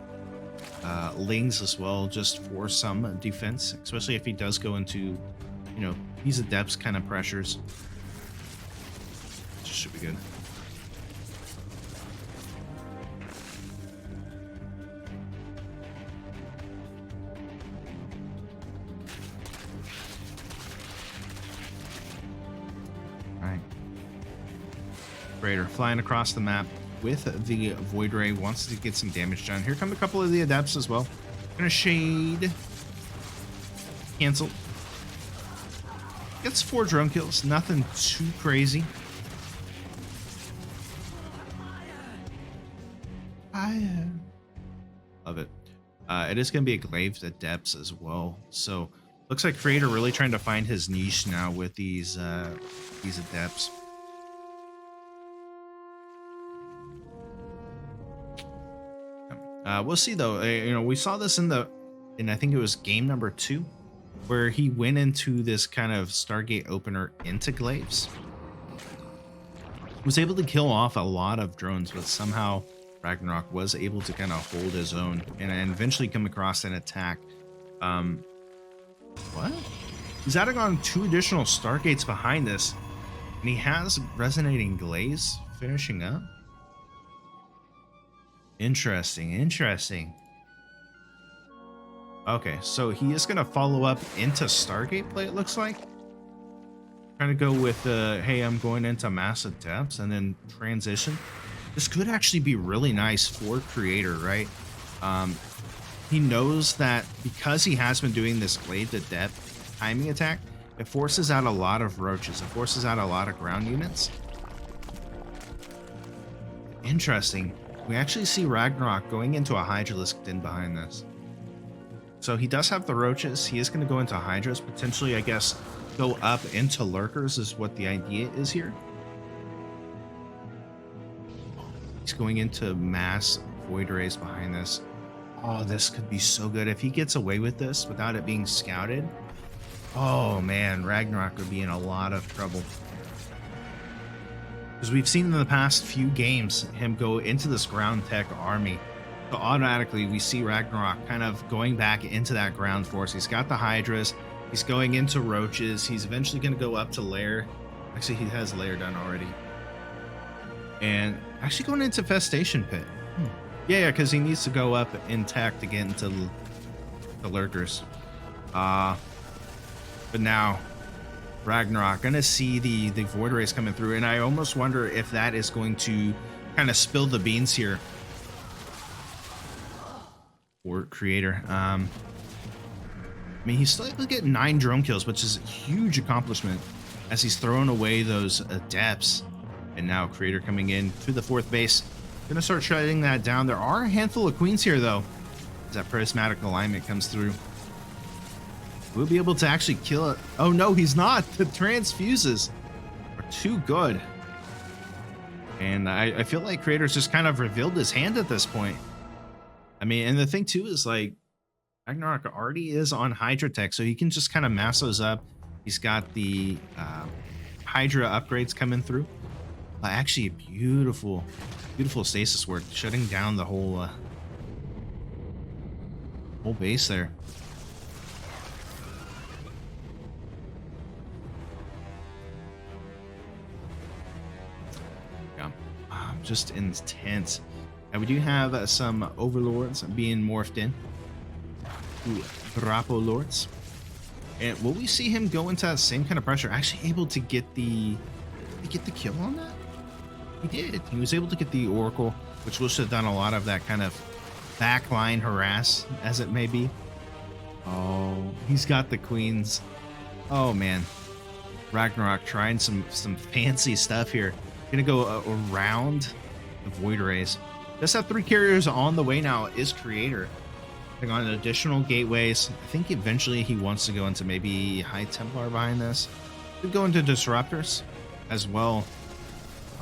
Speaker 1: lings as well, just for some defense, especially if he does go into, you know, these adepts kind of pressures. Just should be good. Creator flying across the map with the Void Ray, wants to get some damage done. Here come a couple of the Adepts as well. Gonna shade. Cancel. Gets 4 drone kills, nothing too crazy. I love it. It is going to be a glaive Adepts as well. So looks like Creator really trying to find his niche now with these Adepts. We'll see though. You know, we saw this in I think it was game number 2, where he went into this kind of Stargate opener into glaives. Was able to kill off a lot of drones, but somehow Ragnarok was able to kind of hold his own and eventually come across an attack. What? He's adding on 2 additional Stargates behind this, and he has resonating glaives finishing up. Interesting. Okay, so he is going to follow up into Stargate play, it looks like. Trying to go with, hey, I'm going into massive depths and then transition. This could actually be really nice for Creator, right? He knows that because he has been doing this Glaive to Depth timing attack, it forces out a lot of roaches. It forces out a lot of ground units. Interesting. We actually see Ragnarok going into a Hydralisk Den behind this. So he does have the roaches. He is going to go into Hydras, potentially, I guess, go up into Lurkers is what the idea is here. He's going into mass Void Rays behind this. Oh, this could be so good. If he gets away with this without it being scouted, oh man, Ragnarok would be in a lot of trouble. Because we've seen in the past few games him go into this ground tech army. So automatically we see Ragnarok kind of going back into that ground force. He's got the Hydras. He's going into Roaches. He's eventually going to go up to Lair. Actually, he has Lair done already. And actually going into Festation Pit. Yeah, because he needs to go up in tech to get into the Lurkers. But now Ragnarok gonna see the Void Rays coming through, and I almost wonder if that is going to kind of spill the beans here for Creator. I mean, he's still able to get 9 drone kills, which is a huge accomplishment as he's throwing away those Adepts. And now Creator coming in to the 4th base. Gonna start shutting that down. There are a handful of queens here, though, as that prismatic alignment comes through. We'll be able to actually kill it. Oh, no, he's not. The transfuses are too good. And I feel like Creator's just kind of revealed his hand at this point. I mean, and the thing, too, is like Ragnarok already is on Hydra Tech, so he can just kind of mass those up. He's got the Hydra upgrades coming through. Actually, beautiful stasis work, shutting down the whole base there. Yeah, just intense. And we do have some Overlords being morphed in to Drapo Lords. And will we see him go into that same kind of pressure? Actually able to get the kill on that? He did. He was able to get the Oracle, which will have done a lot of that kind of backline harass, as it may be. Oh, he's got the queens. Oh man, Ragnarok trying some fancy stuff here. Gonna go around the Void Rays. Does have 3 carriers on the way now. Is Creator putting on additional gateways? I think eventually he wants to go into maybe High Templar behind this. Could go into Disruptors as well.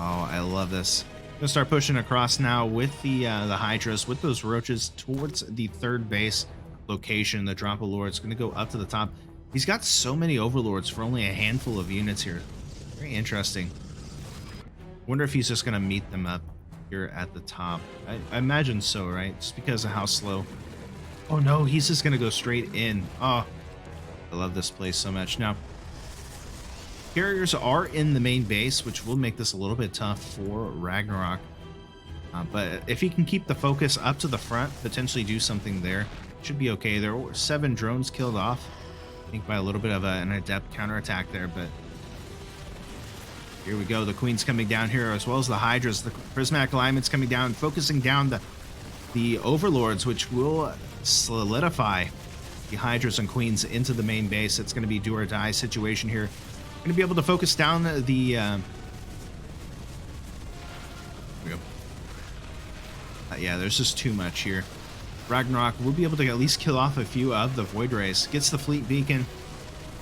Speaker 1: Oh, I love this. Gonna start pushing across now with the Hydras, with those Roaches towards the 3rd base location. The Drapo Lord's gonna go up to the top. He's got so many Overlords for only a handful of units here. Very interesting. Wonder if he's just gonna meet them up here at the top. I imagine so, right? Just because of how slow. Oh no, he's just gonna go straight in. Oh, I love this place so much. Now, carriers are in the main base, which will make this a little bit tough for Ragnarok. But if he can keep the focus up to the front, potentially do something there, should be okay. There were 7 drones killed off, I think by a little bit of an Adept counterattack there, but Here we go. The Queen's coming down here, as well as the Hydras. The Prismatic Alignment's coming down, focusing down the Overlords, which will solidify the Hydras and Queens into the main base. It's going to be do or die situation here. Going to be able to focus down the... yeah, there's just too much here. Ragnarok will be able to at least kill off a few of the Void Rays. Gets the Fleet Beacon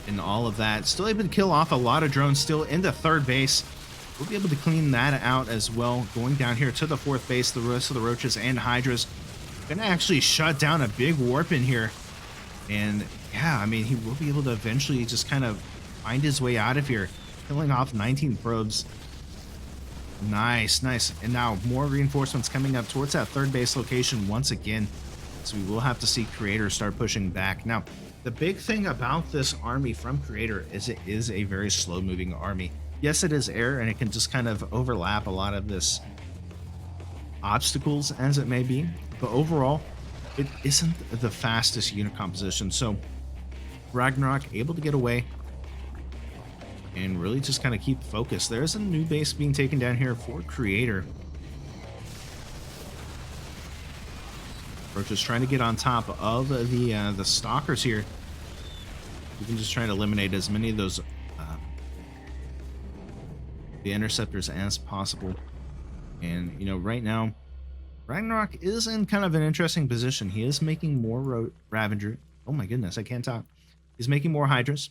Speaker 1: and all of that. Still able to kill off a lot of drones still into third base. We'll be able to clean that out as well. Going down here to the fourth base, the rest of the Roaches and Hydras. Gonna actually shut down a big warp in here. And yeah, I mean, he will be able to eventually just kind of find his way out of here. Killing off 19 probes. Nice, nice. And now more reinforcements coming up towards that third base location once again. So we will have to see Creator start pushing back. Now, the big thing about this army from Creator is it is a very slow moving army. Yes, it is air and it can just kind of overlap a lot of this obstacles as it may be. But overall, it isn't the fastest unit composition. So Ragnarok able to get away and really just kind of keep focused. There's a new base being taken down here for Creator. We're just trying to get on top of the Stalkers here. We can just try to eliminate as many of those the Interceptors as possible. And you know, right now Ragnarok is in kind of an interesting position. He is making more Ravager. Oh my goodness, I can't talk. He's making more Hydras,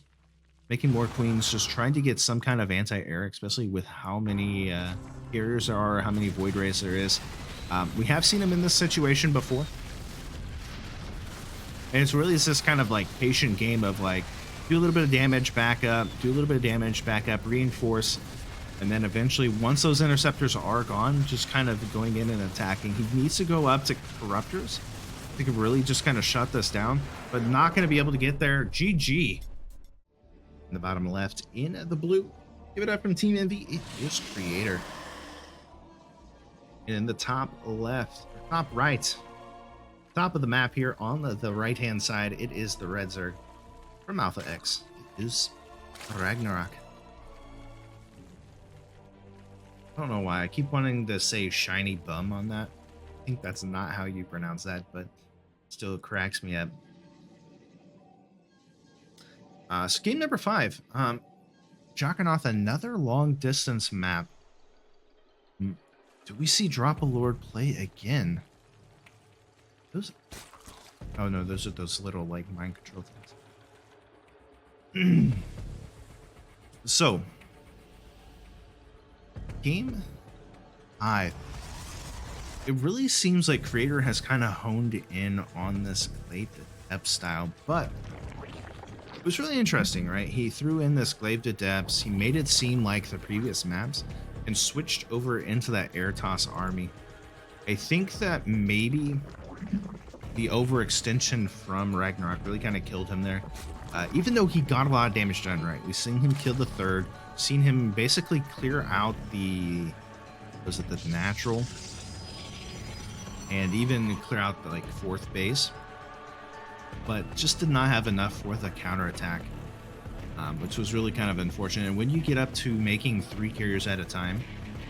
Speaker 1: making more Queens, just trying to get some kind of anti-air, especially with how many carriers there are, how many Void Rays there is. We have seen him in this situation before. And it's really this kind of like patient game of like, do a little bit of damage, back up, do a little bit of damage, back up, reinforce. And then eventually, once those Interceptors are gone, just kind of going in and attacking. He needs to go up to Corruptors to really just kind of shut this down, but not going to be able to get there. GG. In the bottom left, in the blue, give it up from Team Envy. It is Creator. And in the top left, top right, top of the map here on the right-hand side, it is the Red Zerg. From Alpha X, it is Ragnarok. I don't know why. I keep wanting to say shiny bum on that. I think that's not how you pronounce that, but still cracks me up. So game number 5. Jockernoth, another long distance map. Do we see Drop a Lord play again? Those... Oh no, those are those little like mind control things. So game 5. It really seems like Creator has kind of honed in on this Glaive to Depths style, but it was really interesting, right? He threw in this Glaive to Depths, he made it seem like the previous maps, and switched over into that Air Toss army. I think that maybe the overextension from Ragnarok really kind of killed him there. Even though he got a lot of damage done, right? We've seen him kill the third, seen him basically clear out the, was it the natural, and even clear out the like fourth base, but just did not have enough for the counterattack, which was really kind of unfortunate. And when you get up to making 3 carriers at a time,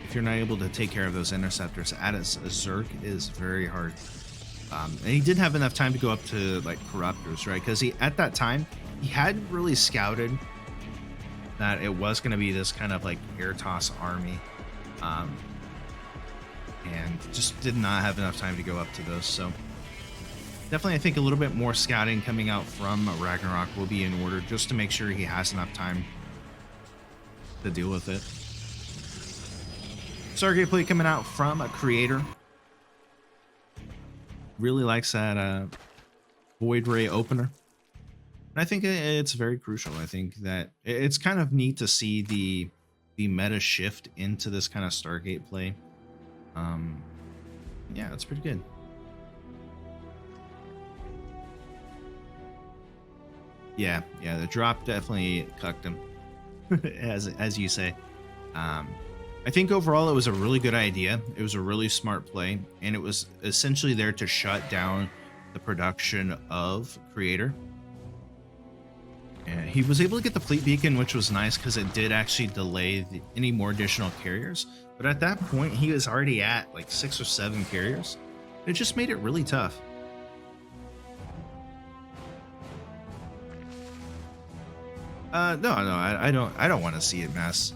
Speaker 1: if you're not able to take care of those Interceptors at a Zerg, is very hard. And he didn't have enough time to go up to like Corruptors, right? Because he, at that time, he hadn't really scouted that it was going to be this kind of like Air Toss army, and just did not have enough time to go up to those. So definitely, I think a little bit more scouting coming out from Ragnarok will be in order, just to make sure he has enough time to deal with it. Star gameplay coming out from a Creator. Really likes that Void Ray opener. And I think it's very crucial. I think that it's kind of neat to see the meta shift into this kind of Stargate play. Yeah, it's pretty good. Yeah, the drop definitely cucked him, as you say. I think overall it was a really good idea. It was a really smart play, and it was essentially there to shut down the production of Creator. And he was able to get the fleet beacon, which was nice because it did actually delay any more additional carriers. But at that point, he was already at like 6 or 7 carriers. It just made it really tough. No, I don't want to see it mass.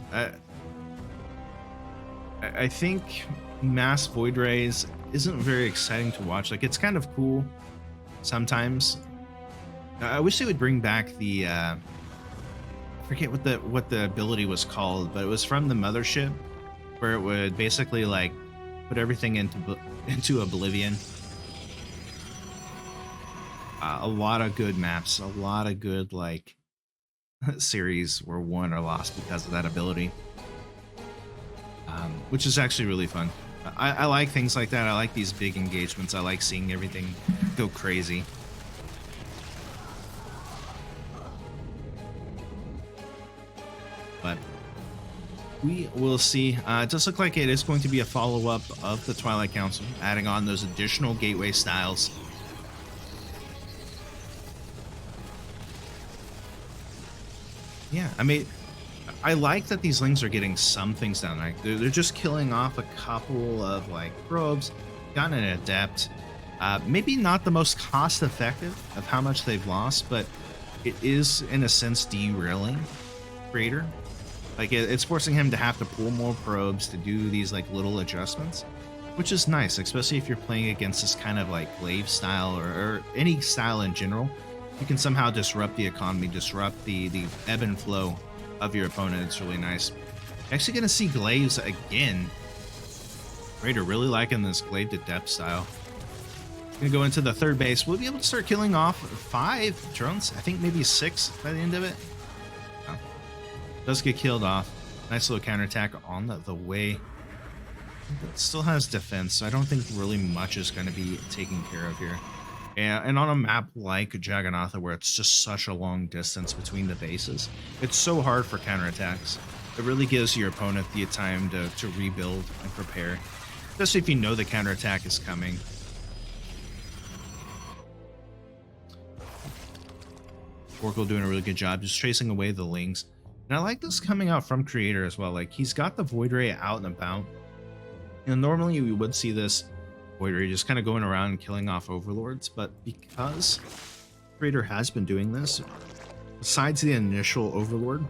Speaker 1: I think mass void rays isn't very exciting to watch. Like, it's kind of cool sometimes. I wish they would bring back the I forget what the ability was called, but it was from the mothership, where it would basically like put everything into oblivion. A lot of good maps, a lot of good like series were won or lost because of that ability, which is actually really fun. I like things like that. I like these big engagements. I like seeing everything go crazy. But we will see. It does look like it is going to be a follow-up of the Twilight Council, adding on those additional gateway styles. Yeah, I mean, I like that these lings are getting some things done. Like they're just killing off a couple of like probes, gotten an adept. Maybe not the most cost-effective of how much they've lost, but it is in a sense derailing Creator. Like it's forcing him to have to pull more probes to do these like little adjustments, which is nice, especially if you're playing against this kind of like glaive style or any style in general. You can somehow disrupt the economy, disrupt the ebb and flow of your opponent. It's really nice. Actually going to see glaives again. Raider really liking this glaive to depth style. Going to go into the third base. We'll be able to start killing off 5 drones. I think maybe 6 by the end of it. Oh. Does get killed off. Nice little counterattack on the way. It still has defense, so I don't think really much is going to be taken care of here. And on a map like Jagannatha, where it's just such a long distance between the bases, it's so hard for counterattacks. It really gives your opponent the time to rebuild and prepare, especially if you know the counterattack is coming. Oracle doing a really good job just tracing away the lings. And I like this coming out from Creator as well. Like, he's got the Void Ray out and about. And normally we would see this Void Ray just kind of going around and killing off overlords, but because Creator has been doing this, besides the initial overlord,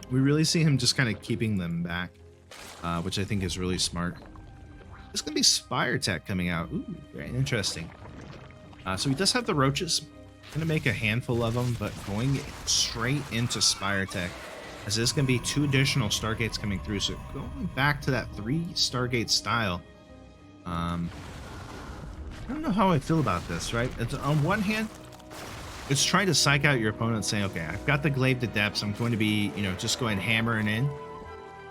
Speaker 1: we really see him just kind of keeping them back, which I think is really smart. There's going to be Spire Tech coming out. Ooh, very interesting. So he does have the roaches. Going to make a handful of them, but going straight into Spire Tech, as there's going to be 2 additional Stargates coming through. So going back to that 3 Stargate style. I don't know how I feel about this, right? It's, on one hand, it's trying to psych out your opponent, saying, okay, I've got the glaive to depths, I'm going to be, just going hammering in.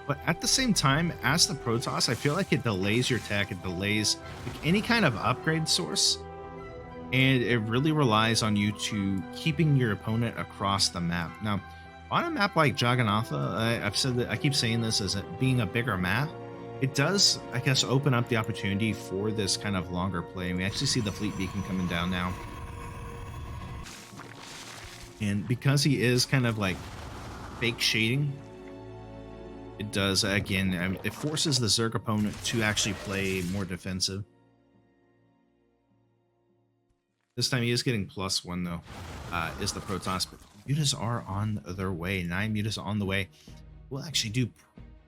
Speaker 1: But at the same time, as the Protoss, I feel like it delays your tech, it delays like any kind of upgrade source, and it really relies on you to keeping your opponent across the map. Now, on a map like Jagannatha, I've said that I keep saying this as it being a bigger map. It does, I guess, open up the opportunity for this kind of longer play. And we actually see the fleet beacon coming down now. And because he is kind of like fake shading, it does, again, it forces the Zerg opponent to actually play more defensive. This time he is getting +1 though, is the Protoss, but mutas are on their way. 9 mutas on the way. We'll actually do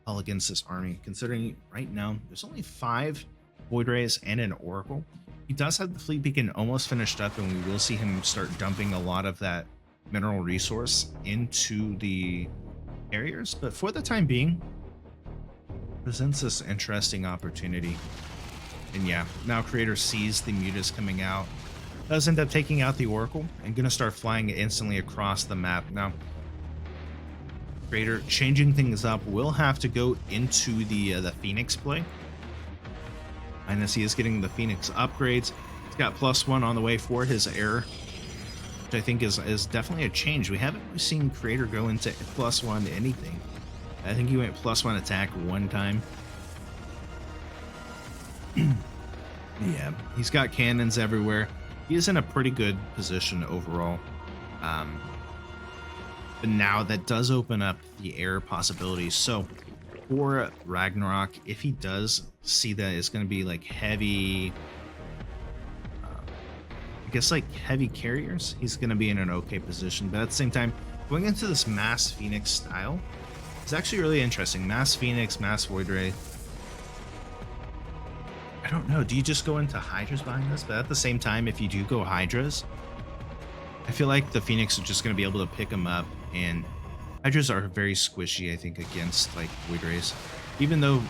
Speaker 1: well against this army, considering right now there's only 5 Void Rays and an Oracle. He does have the fleet beacon almost finished up, and we will see him start dumping a lot of that mineral resource into the carriers, but for the time being, presents this interesting opportunity. And yeah, now Creator sees the mutas coming out, does end up taking out the Oracle, and gonna start flying instantly across the map. Now, Creator changing things up, will have to go into the Phoenix play. And as he is getting the Phoenix upgrades, he's got +1 on the way for his heir, which I think is definitely a change. We haven't really seen Creator go into +1 to anything. I think he went +1 attack one time. Yeah, he's got cannons everywhere. He is in a pretty good position overall. But now that does open up the air possibilities. So for Ragnarok, if he does see that it's going to be like heavy, I guess like heavy carriers, he's going to be in an okay position. But at the same time, going into this Mass Phoenix style is actually really interesting. Mass Phoenix, Mass Void Ray. I don't know. Do you just go into Hydras behind this? But at the same time, if you do go Hydras, I feel like the Phoenix are just going to be able to pick them up. And Hydras are very squishy, I think, against like Void Rays. Even though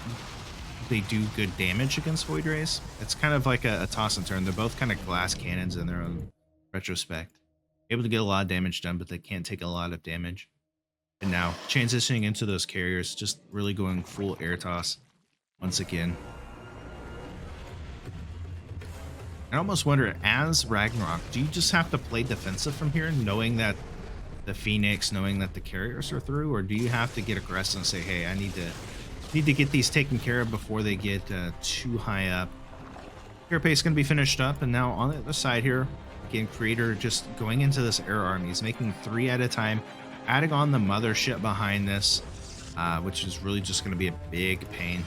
Speaker 1: they do good damage against Void Rays, it's kind of like a toss and turn. They're both kind of glass cannons in their own retrospect. Able to get a lot of damage done, but they can't take a lot of damage. And now transitioning into those carriers, just really going full air toss once again. I almost wonder, as Ragnarok, do you just have to play defensive from here, knowing that the Phoenix, knowing that the carriers are through, or do you have to get aggressive and say, hey, I need to get these taken care of before they get too high up? Carapace is going to be finished up, and now on the other side here, again, Creator just going into this air army. He's making 3 at a time, adding on the mothership behind this, which is really just going to be a big pain.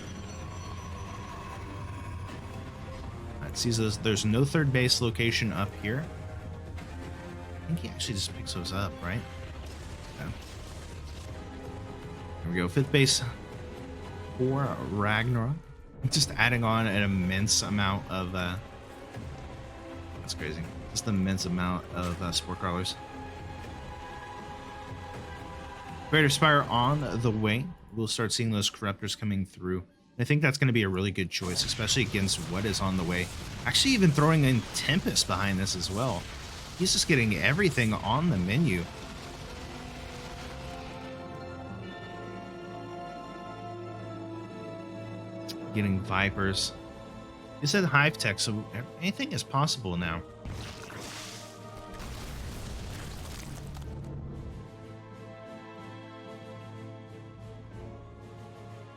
Speaker 1: Sees there's no third base location up here. I think he actually just picks those up, right? Yeah. There we go. 5th base for Ragnarok. Just adding on an immense amount of that's crazy. Just an immense amount of spore crawlers. Greater Spire on the way. We'll start seeing those corruptors coming through. I think that's going to be a really good choice, especially against what is on the way. Actually, even throwing in Tempest behind this as well. He's just getting everything on the menu. Getting Vipers. He said Hive Tech, so anything is possible now.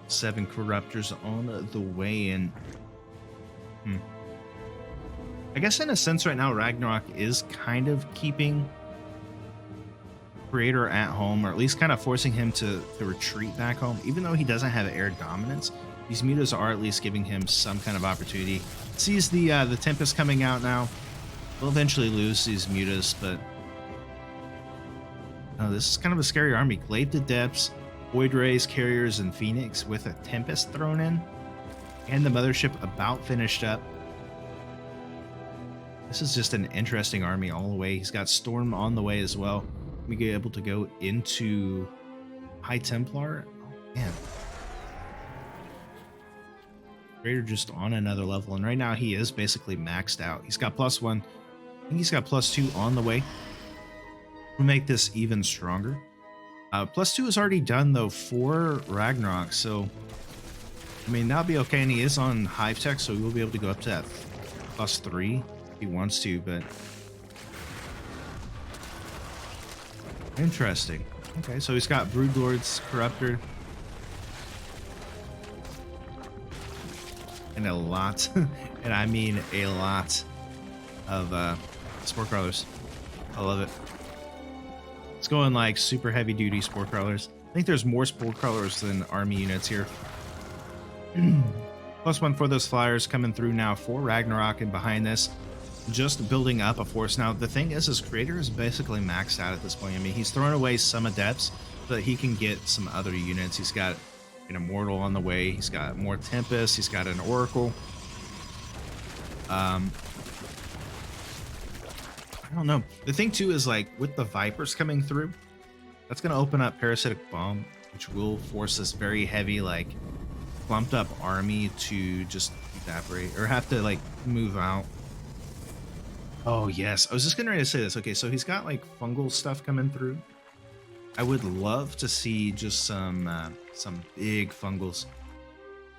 Speaker 1: Seven Corruptors on the way, and I guess in a sense right now Ragnarok is kind of keeping Creator at home, or at least kind of forcing him to retreat back home. Even though he doesn't have air dominance, these mutas are at least giving him some kind of opportunity. Sees the Tempest coming out now. We'll eventually lose these mutas, but this is kind of a scary army. Glaive to Depths, Void Rays, Carriers, and Phoenix with a Tempest thrown in, and the mothership about finished up. This is just an interesting army all the way. He's got Storm on the way as well. We get able to go into High Templar. Oh, man. Creator just on another level, and right now he is basically maxed out. He's got +1. I think he's got +2 on the way. We'll make this even stronger. +2 is already done though for Ragnarok, so I mean that'll be okay. And he is on Hive Tech, so we'll be able to go up to that +3 if he wants to. But interesting. Okay, so he's got Broodlord's Corruptor and a lot, and I mean a lot of Spore Crawlers. I love it. It's going like super heavy duty Spore Crawlers. I think there's more Spore Crawlers than army units here. +1 for those flyers coming through now for Ragnarok, and behind this, just building up a force. Now the thing is, his Creator is basically maxed out at this point. I mean, he's thrown away some Adepts so that he can get some other units. He's got an Immortal on the way. He's got more Tempest. He's got an Oracle. I don't know. The thing too is, like, with the Vipers coming through, that's going to open up Parasitic Bomb, which will force this very heavy, like, clumped up army to just evaporate or have to, like, move out. Oh, yes. I was just going to say this. Okay, so he's got, like, fungal stuff coming through. I would love to see just some big fungals.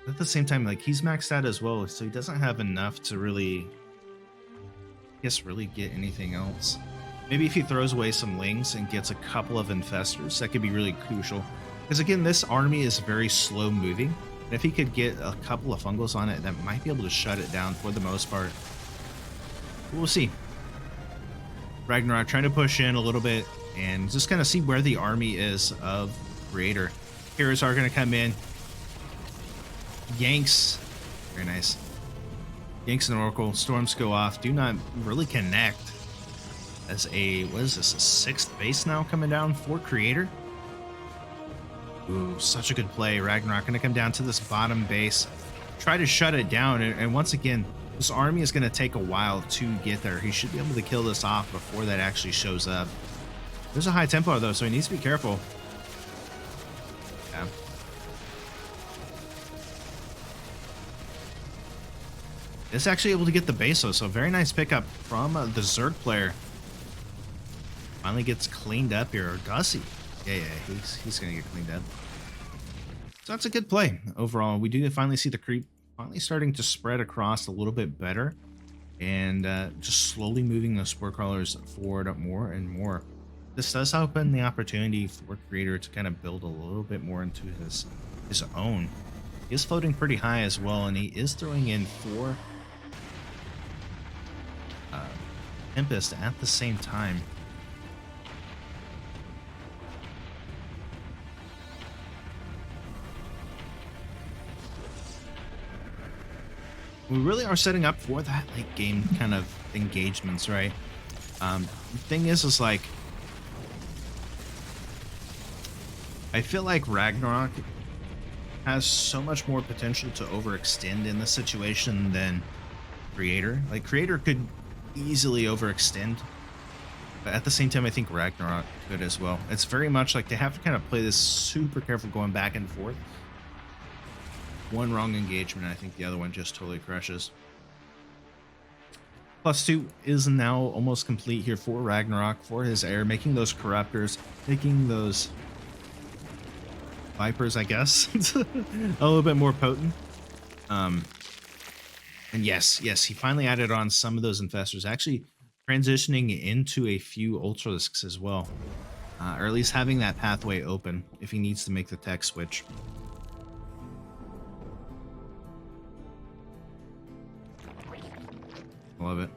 Speaker 1: But at the same time, like, he's maxed out as well, so he doesn't have enough to really, I guess, really get anything else. Maybe if he throws away some Lings and gets a couple of Infestors, that could be really crucial. Because again, this army is very slow moving. And if he could get a couple of Fungals on it, that might be able to shut it down for the most part. We'll see. Ragnarok trying to push in a little bit and just kind of see where the army is of Creator. Heroes are going to come in. Yanks. Very nice. Yanks and Oracle. Storms go off. Do not really connect. As a, what is this, a 6th base now coming down for Creator? Ooh, such a good play. Ragnarok going to come down to this bottom base. Try to shut it down. And once again, this army is going to take a while to get there. He should be able to kill this off before that actually shows up. There's a high Templar though, so he needs to be careful. Yeah. It's actually able to get the base though, so very nice pickup from the Zerg player. Finally gets cleaned up here. Or does he? Yeah, he's gonna get cleaned up. So that's a good play overall. We do finally see the creep finally starting to spread across a little bit better, and just slowly moving those spore crawlers forward more and more. This does open the opportunity for Creator to kind of build a little bit more into his own. He is floating pretty high as well, and he is throwing in 4 Tempest at the same time. We really are setting up for that late game kind of engagements, right? The thing is like, I feel like Ragnarok has so much more potential to overextend in this situation than Creator. Like, Creator could easily overextend, but at the same time, I think Ragnarok could as well. It's very much like they have to kind of play this super careful, going back and forth. One wrong engagement, I think the other one just totally crushes. +2 is now almost complete here for Ragnarok, for his heir, making those Corruptors, making those Vipers, I guess, a little bit more potent. And yes, he finally added on some of those Infestors, actually transitioning into a few Ultralisks as well. Or at least having that pathway open if he needs to make the tech switch. Love it.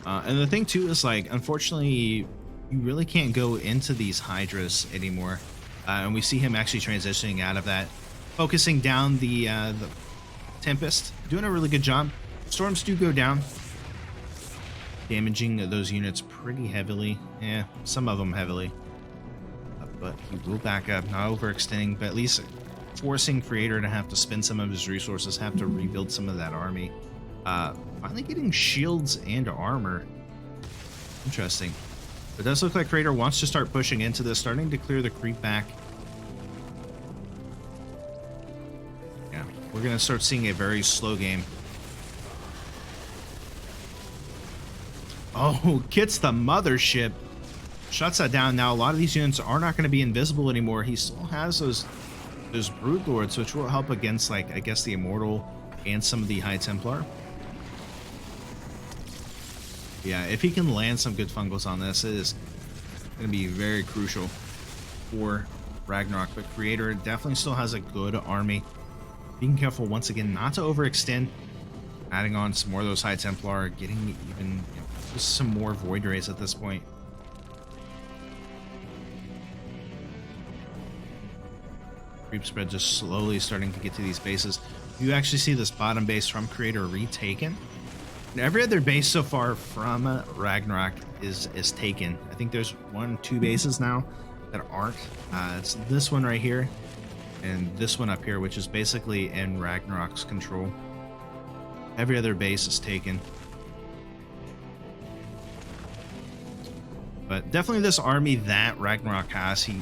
Speaker 1: And the thing too is, like, unfortunately, you really can't go into these Hydras anymore. And we see him actually transitioning out of that, focusing down the Tempest, doing a really good job. Storms do go down, damaging those units pretty heavily. Yeah, some of them heavily. But he will back up, not overextending, but at least forcing Creator to have to spend some of his resources, have to rebuild some of that army. Finally getting shields and armor. Interesting. It does look like Creator wants to start pushing into this, starting to clear the creep back. Yeah, we're going to start seeing a very slow game. Oh, gets the mothership. Shuts that down. Now, a lot of these units are not going to be invisible anymore. He still has those Brood Lords, which will help against, like, I guess, the Immortal and some of the High Templar. Yeah, if he can land some good fungals on this, it is going to be very crucial for Ragnarok. But Creator definitely still has a good army. Being careful, once again, not to overextend. Adding on some more of those High Templar, getting even just some more Void Rays at this point. Creep spread just slowly starting to get to these bases. You actually see this bottom base from Creator retaken. And every other base so far from Ragnarok is taken. I think there's 1-2 bases now that aren't. It's this one right here and this one up here, which is basically in Ragnarok's control. Every other base is taken. But definitely this army that Ragnarok has, he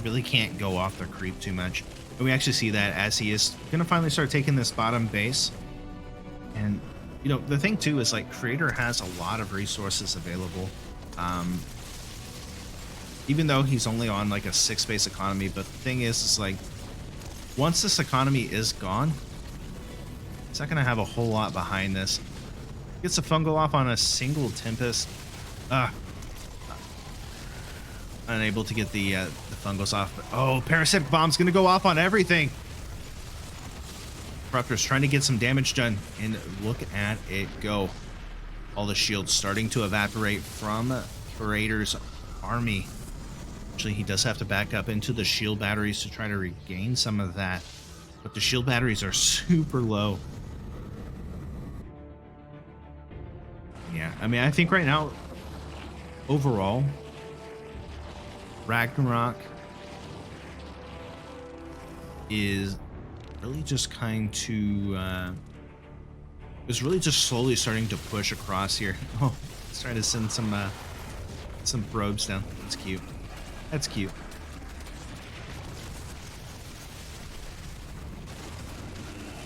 Speaker 1: really can't go off the creep too much. And we actually see that as he is going to finally start taking this bottom base. And, you know, the thing too is, like, Creator has a lot of resources available. Even though he's only on like a 6-base economy, but the thing is like, once this economy is gone, it's not going to have a whole lot behind this. Gets a fungal off on a single Tempest. Unable to get the fungals off. But, oh, Parasitic Bomb's going to go off on everything. Corruptor's trying to get some damage done, and look at it go. All the shields starting to evaporate from Creator's army. Actually, he does have to back up into the shield batteries to try to regain some of that. But the shield batteries are super low. Yeah, I mean, I think right now, overall, Ragnarok is really just kind to is really just slowly starting to push across here. Oh, let's try to send some probes down. That's cute. That's cute.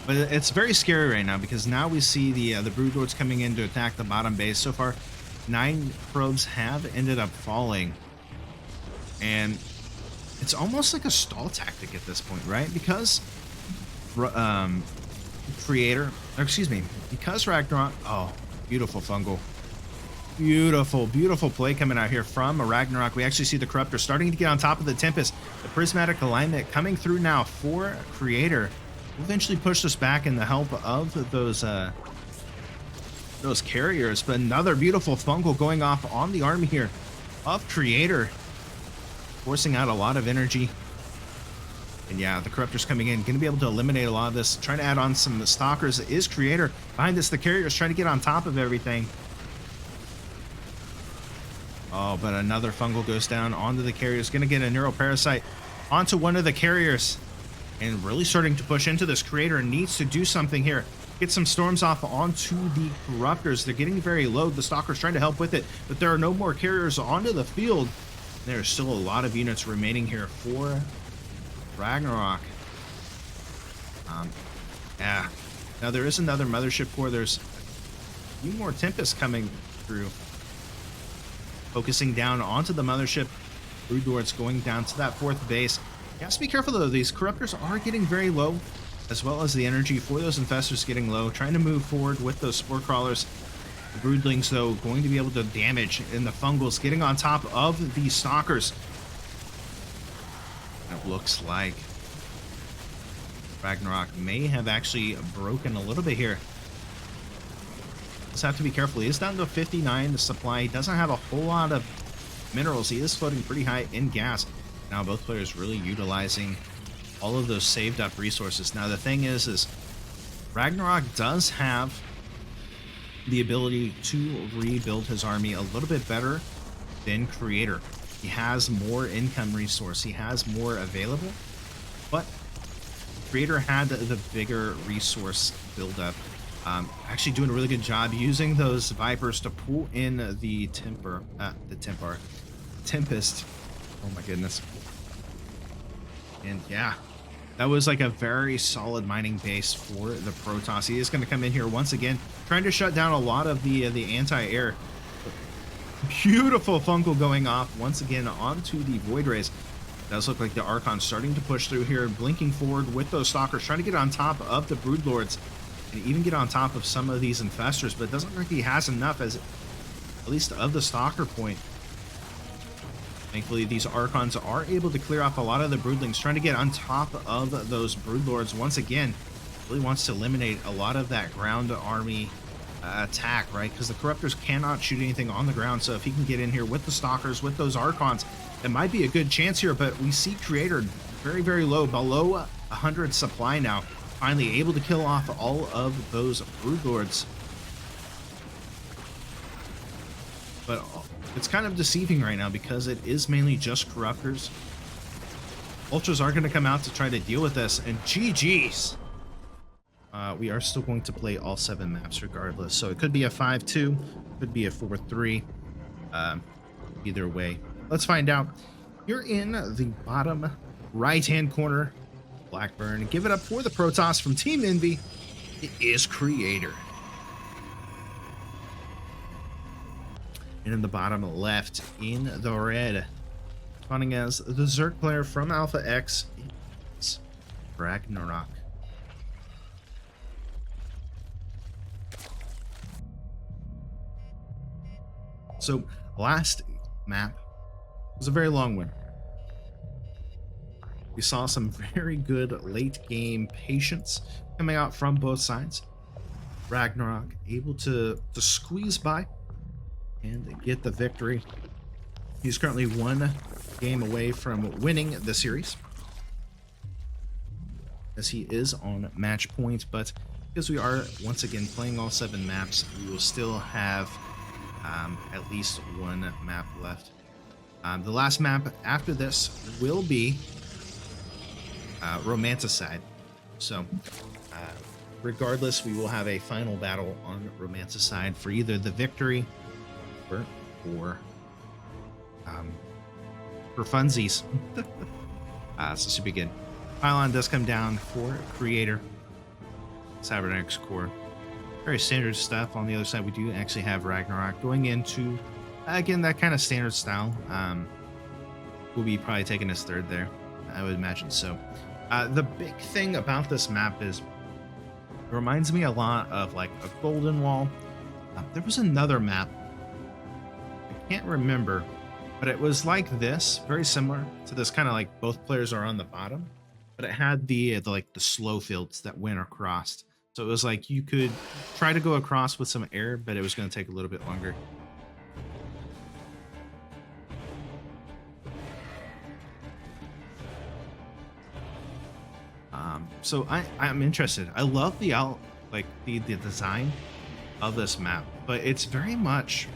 Speaker 1: But it's very scary right now because now we see the broodlords coming in to attack the bottom base. So far, 9 probes have ended up falling, and it's almost like a stall tactic at this point, right? Because because Ragnarok. Oh, beautiful fungal. Beautiful play coming out here from Ragnarok. We actually see the Corruptor starting to get on top of the Tempest. The prismatic alignment coming through now for Creator. We'll eventually push this back in the help of those carriers. But another beautiful fungal going off on the army here of Creator, forcing out a lot of energy. And yeah, the Corruptor's coming in, going to be able to eliminate a lot of this. Trying to add on some Stalkers is Creator. Behind this, the carriers trying to get on top of everything. Oh, but another fungal goes down onto the carriers. Going to get a neuroparasite onto one of the carriers. And really starting to push into this. Creator needs to do something here. Get some storms off onto the Corruptors. They're getting very low. The Stalker's trying to help with it, but there are no more carriers onto the field. There's still a lot of units remaining here for Ragnarok. Yeah. Now there is another mothership core. There's a few more Tempests coming through. Focusing down onto the mothership. Broodlords going down to that 4th base. You have to be careful though. These Corruptors are getting very low, as well as the energy for those Infestors getting low. Trying to move forward with those Spore Crawlers. The Broodlings though going to be able to damage, and the Fungals getting on top of the Stalkers. It looks like Ragnarok may have actually broken a little bit here. Just have to be careful. He is down to 59 the supply. He doesn't have a whole lot of minerals. He is floating pretty high in gas. Now both players really utilizing all of those saved up resources. Now the thing is Ragnarok does have the ability to rebuild his army a little bit better than Creator. He has more income resource. He has more available, but Creator had the bigger resource buildup. Actually doing a really good job using those Vipers to pull in the Tempest. Oh my goodness. And yeah, that was like a very solid mining base for the Protoss. He is going to come in here once again, trying to shut down a lot of the anti-air. Beautiful fungal going off once again onto the Void Rays. Does look like the Archon's starting to push through here, blinking forward with those Stalkers, trying to get on top of the Broodlords and even get on top of some of these Infestors, but it doesn't look like he has enough, as at least of the Stalker point. Thankfully, these Archons are able to clear off a lot of the Broodlings, trying to get on top of those Broodlords once again. Really wants to eliminate a lot of that ground army attack, right? Because the Corruptors cannot shoot anything on the ground, so if he can get in here with the Stalkers, with those Archons, it might be a good chance here. But we see Creator very, very low, below 100 supply now. Finally able to kill off all of those Broodlords. But it's kind of deceiving right now because it is mainly just Corruptors. Ultras are going to come out to try to deal with this, and GG's. We are still going to play all 7 maps regardless, so it could be a 5-2, could be a 4-3. Either way, let's find out. You're in the bottom right-hand corner. Blackburn, give it up for the Protoss from Team Envy. It is Creator. And in the bottom left, in the red, spawning as the Zerg player from Alpha X, it's Ragnarok. So, last map was a very long one. We saw some very good late game patience coming out from both sides. Ragnarok able to squeeze by and get the victory. He's currently one game away from winning the series, as he is on match point, but because we are once again playing all 7 maps, we will still have at least one map left. The last map after this will be Romanticide. So regardless, we will have a final battle on Romanticide for either the victory or for funsies. So this should be good. Pylon does come down for Creator. Cybernetics Core. Very standard stuff. On the other side, we do actually have Ragnarok going into, again, that kind of standard style. We'll be probably taking his third there. I would imagine so. The big thing about this map is it reminds me a lot of like a Golden Wall. There was another map. I can't remember, but it was like this, very similar to this, kind of like both players are on the bottom. But it had the slow fields that went across. So it was like you could try to go across with some air, but it was going to take a little bit longer. So I'm interested. I love the design of this map, but it's very much.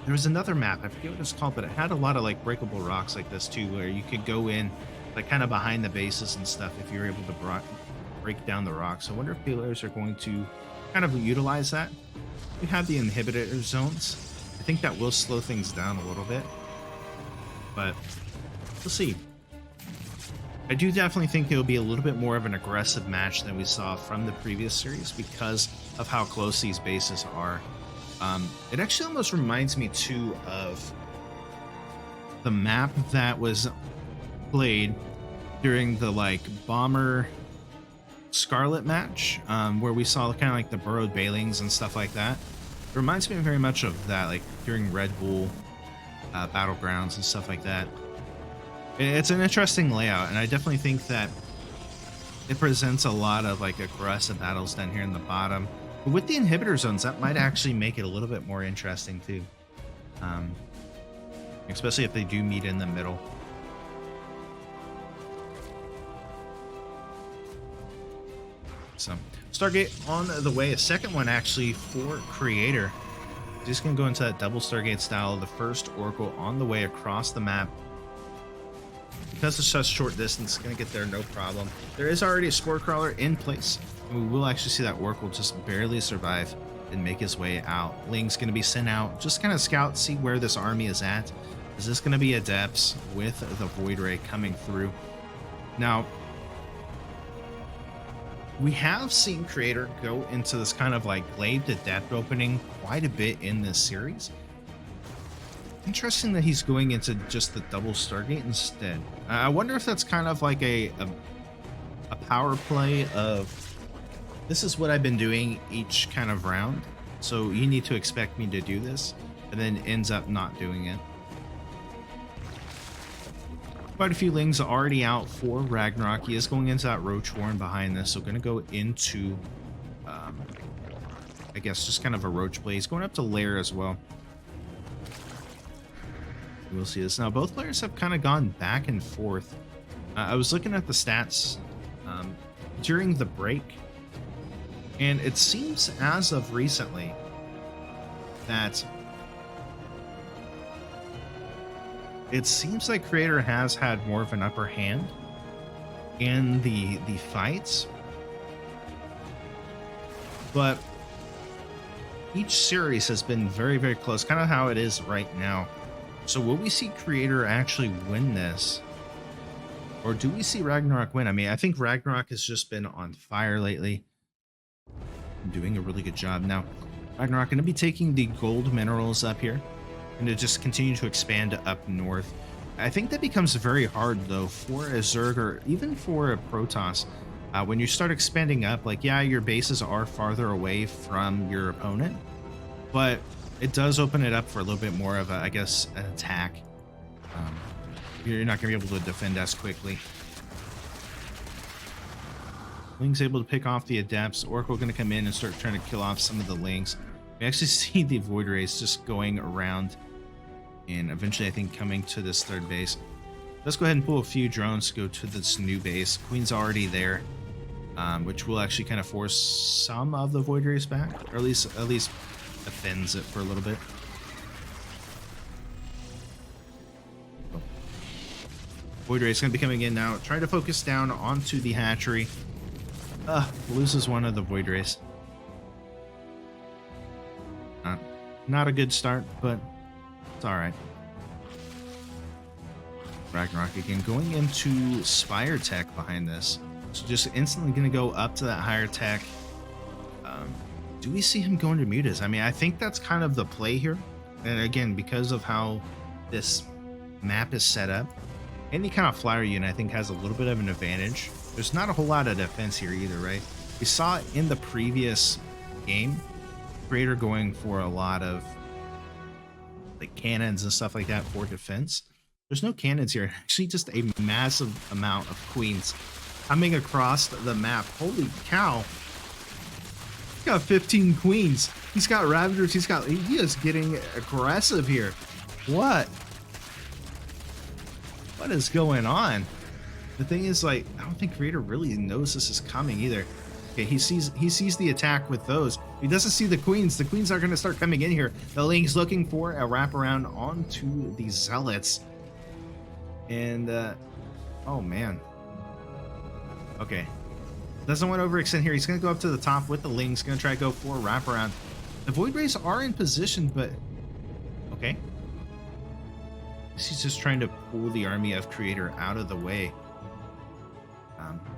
Speaker 1: There was another map, I forget what it's called, but it had a lot of like breakable rocks like this too, where you could go in like kind of behind the bases and stuff if you're able to break down the rocks. I wonder if players are going to kind of utilize that. We have the inhibitor zones. I think that will slow things down a little bit, but we'll see. I do definitely think it'll be a little bit more of an aggressive match than we saw from the previous series because of how close these bases are. It actually almost reminds me too of the map that was played during the like Bomber Scarlet match, where we saw kind of like the burrowed Bailings and stuff like that. It reminds me very much of that, like during Red Bull Battlegrounds and stuff like that. It's an interesting layout, and I definitely think that it presents a lot of like aggressive battles down here in the bottom. But with the inhibitor zones, that might actually make it a little bit more interesting too, especially if they do meet in the middle. So Stargate on the way. A second one actually for Creator. Just gonna go into that double Stargate style. The first Oracle on the way across the map. Because it's such short distance, it's gonna get there no problem. There is already a Spore Crawler in place, and we will actually see that Oracle just barely survive and make his way out. Ling's gonna be sent out, just kind of scout, see where this army is at. Is this gonna be Adepts with the Void Ray coming through? Now, we have seen Creator go into this kind of like glaive Adept opening quite a bit in this series. Interesting that he's going into just the double Stargate instead. I wonder if that's kind of like a power play of, this is what I've been doing each kind of round, so you need to expect me to do this, and then ends up not doing it. Quite a few Lings are already out for Ragnarok. He is going into that Roach Warren behind this, so going to go into, I guess, just kind of a Roach play. He's going up to Lair as well. We'll see this. Now, both players have kind of gone back and forth. I was looking at the stats during the break, and it seems as of recently that it seems like Creator has had more of an upper hand in the fights, but each series has been very, very close, kind of how it is right now. So will we see Creator actually win this? Or do we see Ragnarok win? I mean, I think Ragnarok has just been on fire lately. Doing a really good job. Now, Ragnarok going to be taking the gold minerals up here and to just continue to expand up north. I think that becomes very hard, though, for a Zerg or even for a Protoss. When you start expanding up, like, yeah, your bases are farther away from your opponent, but it does open it up for a little bit more of a, I guess, an attack. You're not going to be able to defend as quickly. Ling's able to pick off the Adepts. Oracle going to come in and start trying to kill off some of the Lings. We actually see the Void Rays just going around and eventually I think coming to this third base. Let's go ahead and pull a few drones to go to this new base. Queen's already there, which will actually kind of force some of the Void Rays back, or at least offends it for a little bit. Void Ray is going to be coming in now, trying to focus down onto the hatchery. Loses one of the Void Rays. Not a good start, but it's alright. Ragnarok again going into Spire Tech behind this. So just instantly going to go up to that higher tech. Do we see him going to Mutas? I mean, I think that's kind of the play here. And again, because of how this map is set up, any kind of flyer unit I think has a little bit of an advantage. There's not a whole lot of defense here either, right? We saw in the previous game, Creator going for a lot of like cannons and stuff like that for defense. There's no cannons here, actually just a massive amount of queens coming across the map. Holy cow. He's got 15 queens. He's got Ravagers. He is getting aggressive here. What is going on? The thing is, like, I don't think Creator really knows this is coming either. Okay, he sees the attack with those. He doesn't see the queens. The queens are going to start coming in here. The Link's looking for a wraparound onto the Zealots. And, oh man. Okay. Doesn't want to overextend here. He's going to go up to the top with the Lings. Going to try to go for a wraparound. The Void Rays are in position, but... Okay. He's just trying to pull the army of Creator out of the way.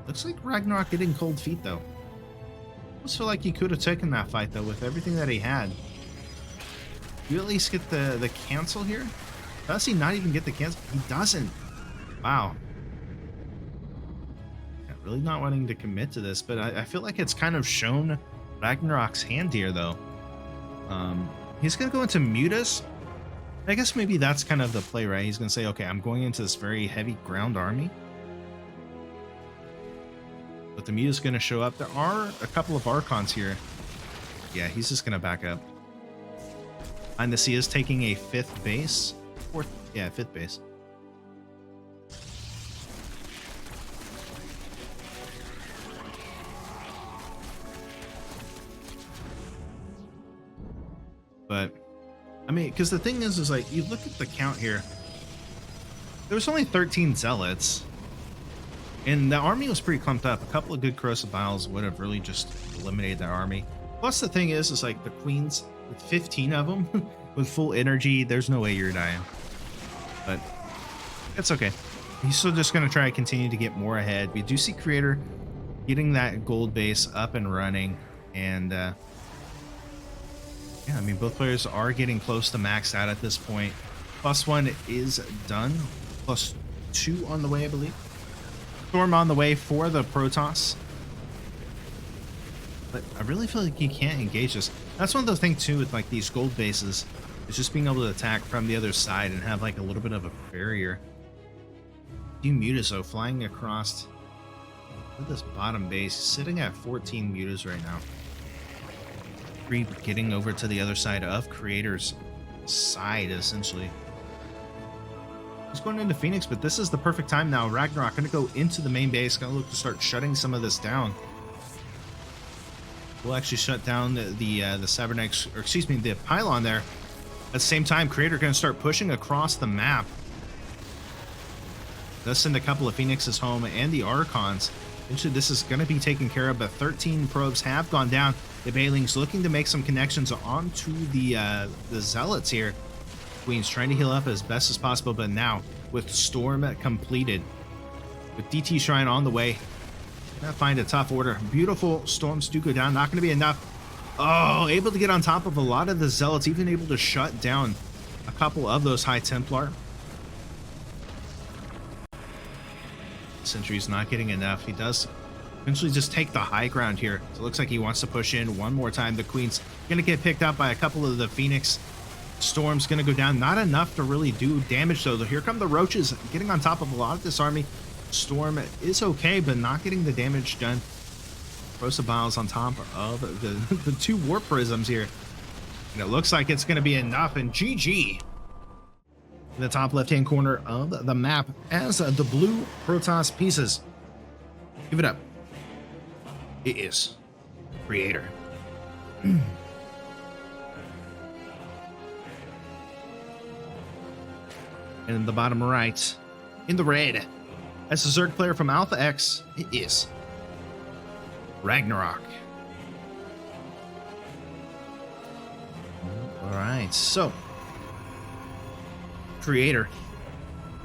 Speaker 1: Looks like Ragnarok getting cold feet, though. I almost feel like he could have taken that fight, though, with everything that he had. Do you at least get the cancel here? Does he not even get the cancel? He doesn't. Wow. Yeah, really not wanting to commit to this, but I feel like it's kind of shown Ragnarok's hand here, though. He's going to go into Mutas. I guess maybe that's kind of the play, right? He's going to say, okay, I'm going into this very heavy ground army. But the Muta's going to show up. There are a couple of Archons here. Yeah, he's just going to back up. And this, he is taking a fifth base. Fifth base. But, I mean, because the thing is like, you look at the count here. There was only 13 Zealots. And the army was pretty clumped up. A couple of good Corrosive Vials would have really just eliminated that army. Plus, the thing is like, the Queens, with 15 of them, with full energy, there's no way you're dying. But it's okay. He's still just going to try to continue to get more ahead. We do see Creator getting that gold base up and running. And, yeah, I mean, both players are getting close to maxed out at this point. +1 is done. +2 on the way, I believe. Storm on the way for the Protoss. But I really feel like you can't engage this. That's one of the things, too, with, like, these gold bases. Is just being able to attack from the other side and have, like, a little bit of a barrier. Few Mutas, though, flying across this bottom base. Sitting at 14 Mutas right now. 3 getting over to the other side of Creator's side, essentially. He's going into Phoenix, but this is the perfect time now. Ragnarok going to go into the main base, going to look to start shutting some of this down. We'll actually shut down the Cybernetics, or excuse me, the pylon there. At the same time, Creator going to start pushing across the map. Does send a couple of Phoenixes home and the Archons. Eventually, this is going to be taken care of, but 13 probes have gone down. The Bailings looking to make some connections onto the Zealots here. Queen's trying to heal up as best as possible, but now with Storm completed, with DT Shrine on the way, gonna find a tough order. Beautiful Storms do go down, not going to be enough. Oh, able to get on top of a lot of the Zealots, even able to shut down a couple of those High Templar. Sentry's not getting enough. He does eventually just take the high ground here. So it looks like he wants to push in one more time. The Queen's going to get picked up by a couple of the Phoenix. Storm's going to go down. Not enough to really do damage, though. Here come the Roaches getting on top of a lot of this army. Storm is okay, but not getting the damage done. Corrosive Vials on top of the 2 Warp Prisms here. And it looks like it's going to be enough. And GG. in the top left-hand corner of the map as the blue Protoss pieces. Give it up. It is Creator. And in the bottom right, in the red, as a Zerg player from Alpha X, it is RAGNAROK. All right, so Creator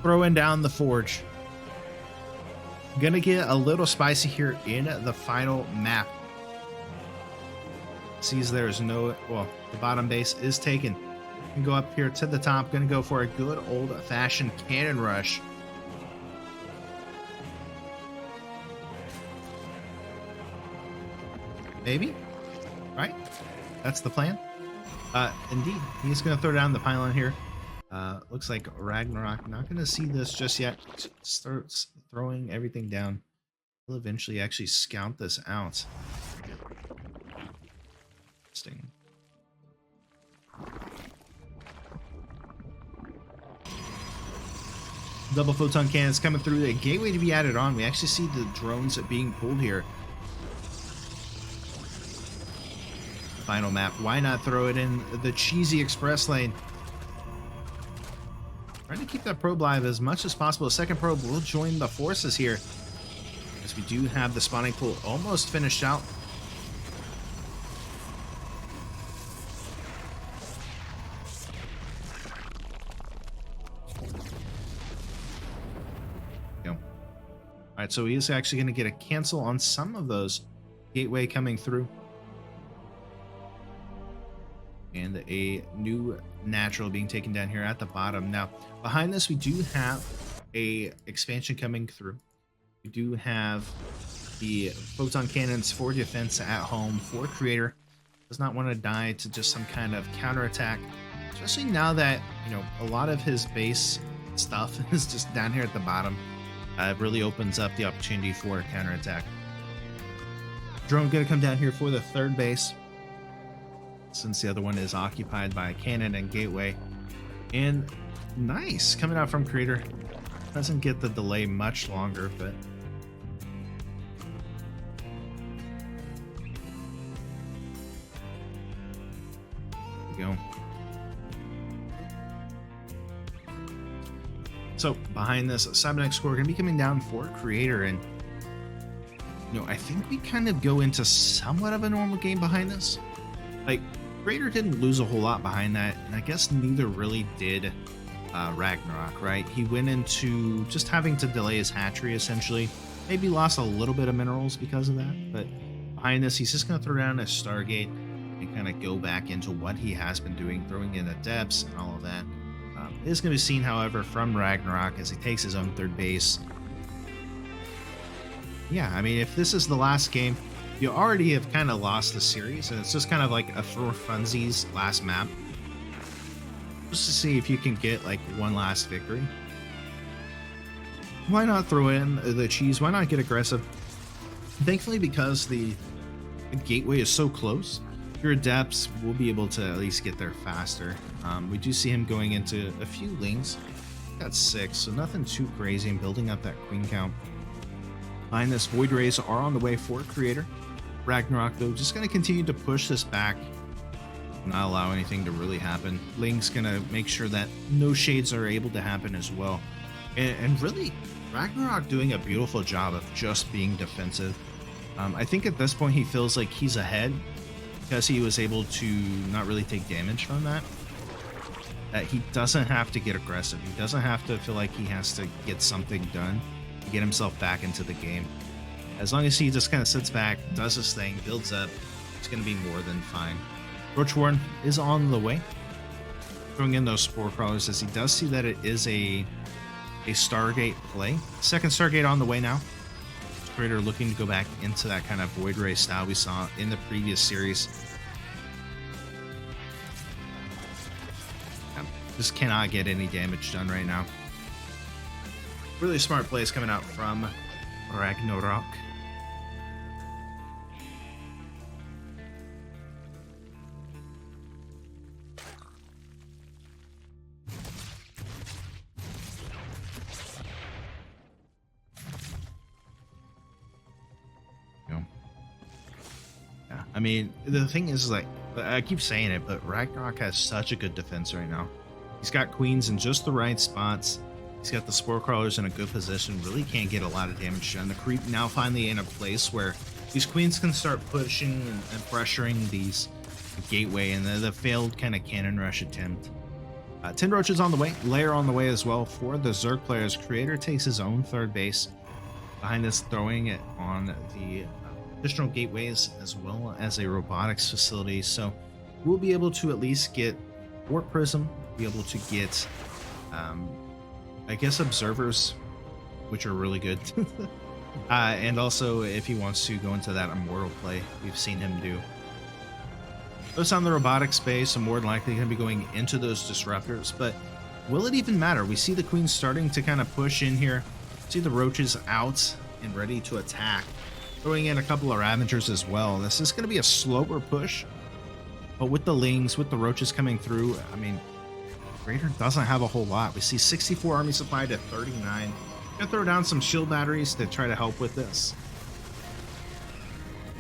Speaker 1: throwing down the forge. Gonna get a little spicy here in the final map. Sees there's no, well, the bottom base is taken. Can go up here to the top. Gonna go for a good old-fashioned cannon rush. Maybe, right? That's the plan. Indeed, he's gonna throw down the pylon here. Looks like RAGNAROK not gonna see this just yet. Starts throwing everything down. We'll eventually actually scout this out. Interesting. Double photon cannons coming through. The gateway to be added on. We actually see the drones being pulled here. Final map. Why not throw it in the cheesy express lane? Trying to keep that probe live as much as possible. The second probe will join the forces here, as we do have the spawning pool almost finished out. Alright, so he is actually going to get a cancel on some of those. Gateway coming through. And a new natural being taken down here at the bottom. Now, behind this, we do have a expansion coming through. We do have the photon cannons for defense at home for Creator. Does not want to die to just some kind of counterattack. Especially now that, you know, a lot of his base stuff is just down here at the bottom. It really opens up the opportunity for a counterattack. Drone going to come down here for the third base, since the other one is occupied by a cannon and gateway. And nice coming out from Creator. Doesn't get the delay much longer, but there we go. So behind this, Cybernetic score going to be coming down for Creator, and you know, I think we kind of go into somewhat of a normal game behind this. Like, Creator didn't lose a whole lot behind that, and I guess neither really did RAGNAROK, right? He went into just having to delay his hatchery, essentially. Maybe lost a little bit of minerals because of that, but behind this, he's just going to throw down a Stargate and kind of go back into what he has been doing, throwing in the depths and all of that. It is going to be seen, however, from RAGNAROK as he takes his own third base. Yeah, I mean, if this is the last game, you already have kind of lost the series, and it's just kind of like a for funsies last map. Just to see if you can get like one last victory. Why not throw in the cheese? Why not get aggressive? Thankfully, because the gateway is so close, your adepts will be able to at least get there faster. We do see him going into a few lings. Got 6, so nothing too crazy, and building up that queen count. Behind this, Void Rays are on the way for Creator. RAGNAROK, though, just going to continue to push this back, not allow anything to really happen. Ling's going to make sure that no shades are able to happen as well. And really, RAGNAROK doing a beautiful job of just being defensive. I think at this point he feels like he's ahead because he was able to not really take damage from that. He doesn't have to get aggressive. He doesn't have to feel like he has to get something done to get himself back into the game. As long as he just kind of sits back, does his thing, builds up, it's going to be more than fine. Roach Warren is on the way, throwing in those Spore Crawlers as he does see that it is a Stargate play. Second Stargate on the way now. Creator looking to go back into that kind of Void Ray style we saw in the previous series. Just cannot get any damage done right now. Really smart plays coming out from RAGNAROK. I mean, the thing is, like, I keep saying it, but Ragnarok has such a good defense right now. He's got queens in just the right spots. He's got the spore crawlers in a good position. Really can't get a lot of damage done. The creep now finally in a place where these queens can start pushing and pressuring these gateway and the failed kind of cannon rush attempt. 10 roaches on the way, layer on the way as well for the Zerg players. Creator takes his own third base behind us, throwing it on the additional gateways as well as a robotics facility. So we'll be able to at least get Warp Prism, be able to get, I guess, observers, which are really good. And also, if he wants to go into that immortal play, we've seen him do. Those on the robotic space are more than likely going to be going into those disruptors, but will it even matter? We see the queens starting to kind of push in here. See the roaches out and ready to attack. Throwing in a couple of Ravagers as well. This is going to be a slower push, but with the Lings, with the roaches coming through, I mean, Creator doesn't have a whole lot. We see 64 army supply to 39. Gonna throw down some shield batteries to try to help with this.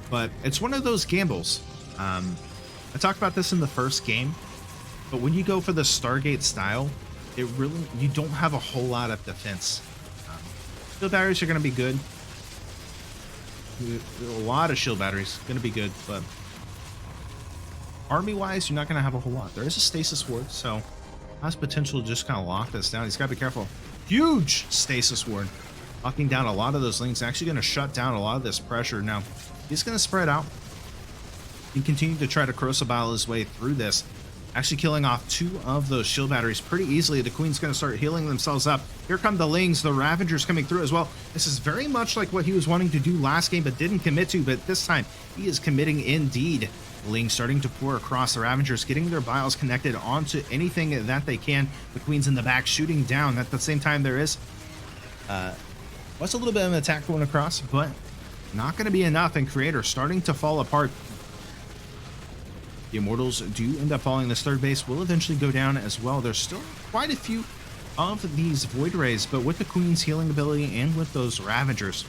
Speaker 1: But it's one of those gambles. I talked about this in the first game, but when you go for the Stargate style, it really, you don't have a whole lot of defense. Shield batteries are going to be good. A lot of shield batteries going to be good, but army-wise, you're not going to have a whole lot. There is a stasis ward, so has potential to just kind of lock this down. He's got to be careful. Huge stasis ward, locking down a lot of those links. Actually going to shut down a lot of this pressure. Now, he's going to spread out and continue to try to Crucible his way through this. Actually killing off 2 of those shield batteries pretty easily. The queen's going to start healing themselves up. Here come the Lings, the Ravagers coming through as well. This is very much like what he was wanting to do last game but didn't commit to, but this time he is committing indeed. The Lings starting to pour across the Ravagers, getting their biles connected onto anything that they can. The queen's in the back shooting down. At the same time, there is what's a little bit of an attack going across, but not going to be enough, and Creator starting to fall apart. The Immortals do end up falling. This third base will eventually go down as well. There's still quite a few of these Void Rays, but with the Queen's healing ability and with those Ravagers,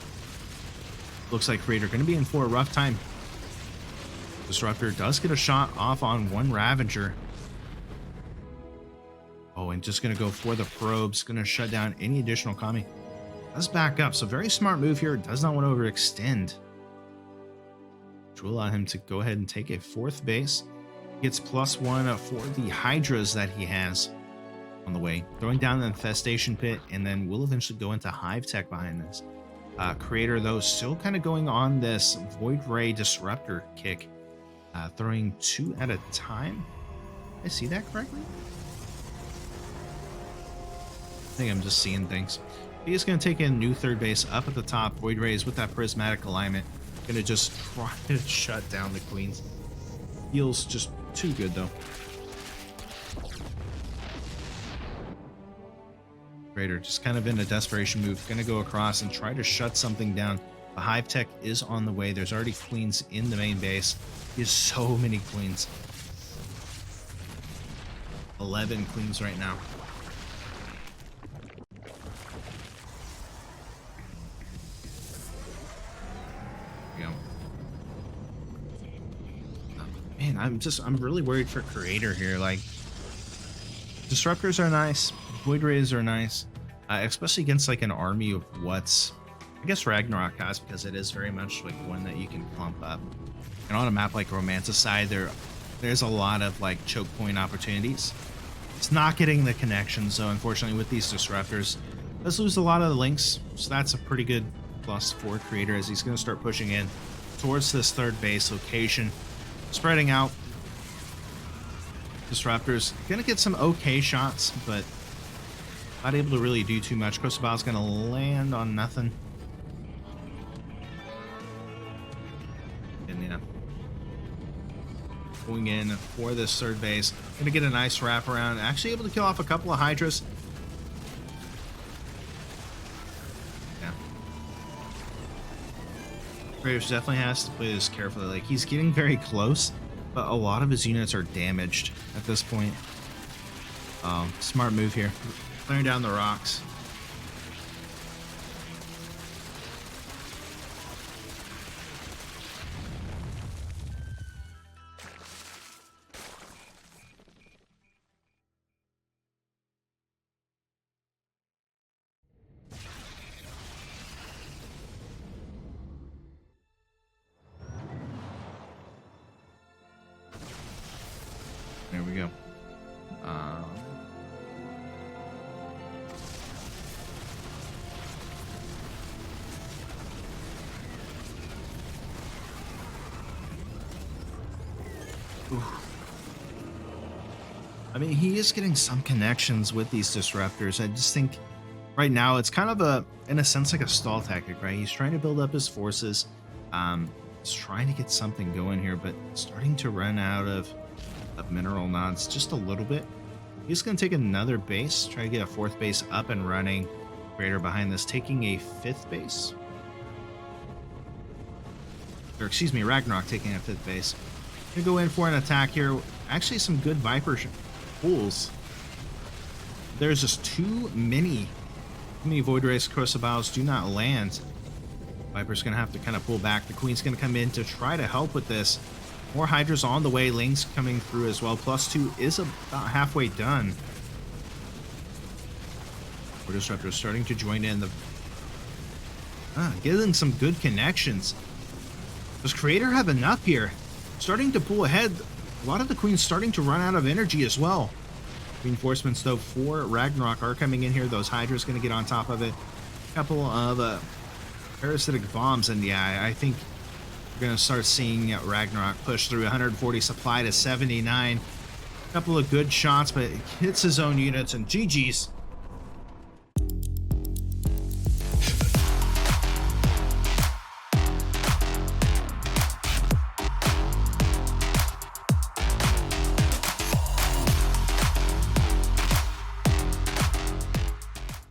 Speaker 1: looks like Creator going to be in for a rough time. Disruptor does get a shot off on one Ravager. Oh, and just going to go for the probes. Going to shut down any additional commie. Does back up, so very smart move here. Does not want to overextend, which will allow him to go ahead and take a 4th base. Gets +1 for the Hydras that he has on the way. Throwing down the Infestation Pit, and then we'll eventually go into Hive Tech behind this. Creator, though, still kind of going on this Void Ray Disruptor kick. Throwing 2 at a time. Did I see that correctly? I think I'm just seeing things. He is going to take in new third base up at the top. Void Rays with that prismatic alignment. Gonna just try to shut down the queens. Feels just too good though. Creator just kind of in a desperation move, gonna go across and try to shut something down. The Hive Tech is on the way. There's already queens in the main base. He has so many queens. 11 queens right now. Man, I'm really worried for Creator here. Like, disruptors are nice, Void Rays are nice, especially against like an army of what's, I guess Ragnarok has, because it is very much like one that you can clump up. And on a map like Romanticide, there's a lot of like choke point opportunities. It's not getting the connection, so unfortunately with these disruptors, does lose a lot of the links. So that's a pretty good plus for Creator as he's going to start pushing in towards this third base location. Spreading out. Disruptors gonna get some okay shots, but not able to really do too much. Crucible's gonna land on nothing. And yeah, going in for this third base. Gonna get a nice wraparound. Actually able to kill off a couple of Hydras. Yeah. Creator definitely has to play this carefully. Like, he's getting very close, but a lot of his units are damaged at this point. Smart move here. Clearing down the rocks. Oof. I mean, he is getting some connections with these disruptors. I just think right now it's kind of in a sense, like a stall tactic, right? He's trying to build up his forces. He's trying to get something going here, but starting to run out of mineral nods just a little bit. He's going to take another base, try to get a 4th base up and running. Creator behind this, taking a 5th base. Or excuse me, Ragnarok taking a 5th base. Gonna go in for an attack here. Actually, some good Viper pulls. There's just too many Void Rays Crossbows do not land. Viper's gonna have to kind of pull back. The Queen's gonna come in to try to help with this. More Hydras on the way. Lings coming through as well. +2 is about halfway done. War Disruptor starting to join in. Getting some good connections. Does Creator have enough here? Starting to pull ahead. A lot of the Queens starting to run out of energy as well. Reinforcements, though, for Ragnarok are coming in here. Those Hydras going to get on top of it. A couple of parasitic bombs, and yeah, I think we're going to start seeing Ragnarok push through 140 supply to 79. A couple of good shots, but it hits his own units, and GG's.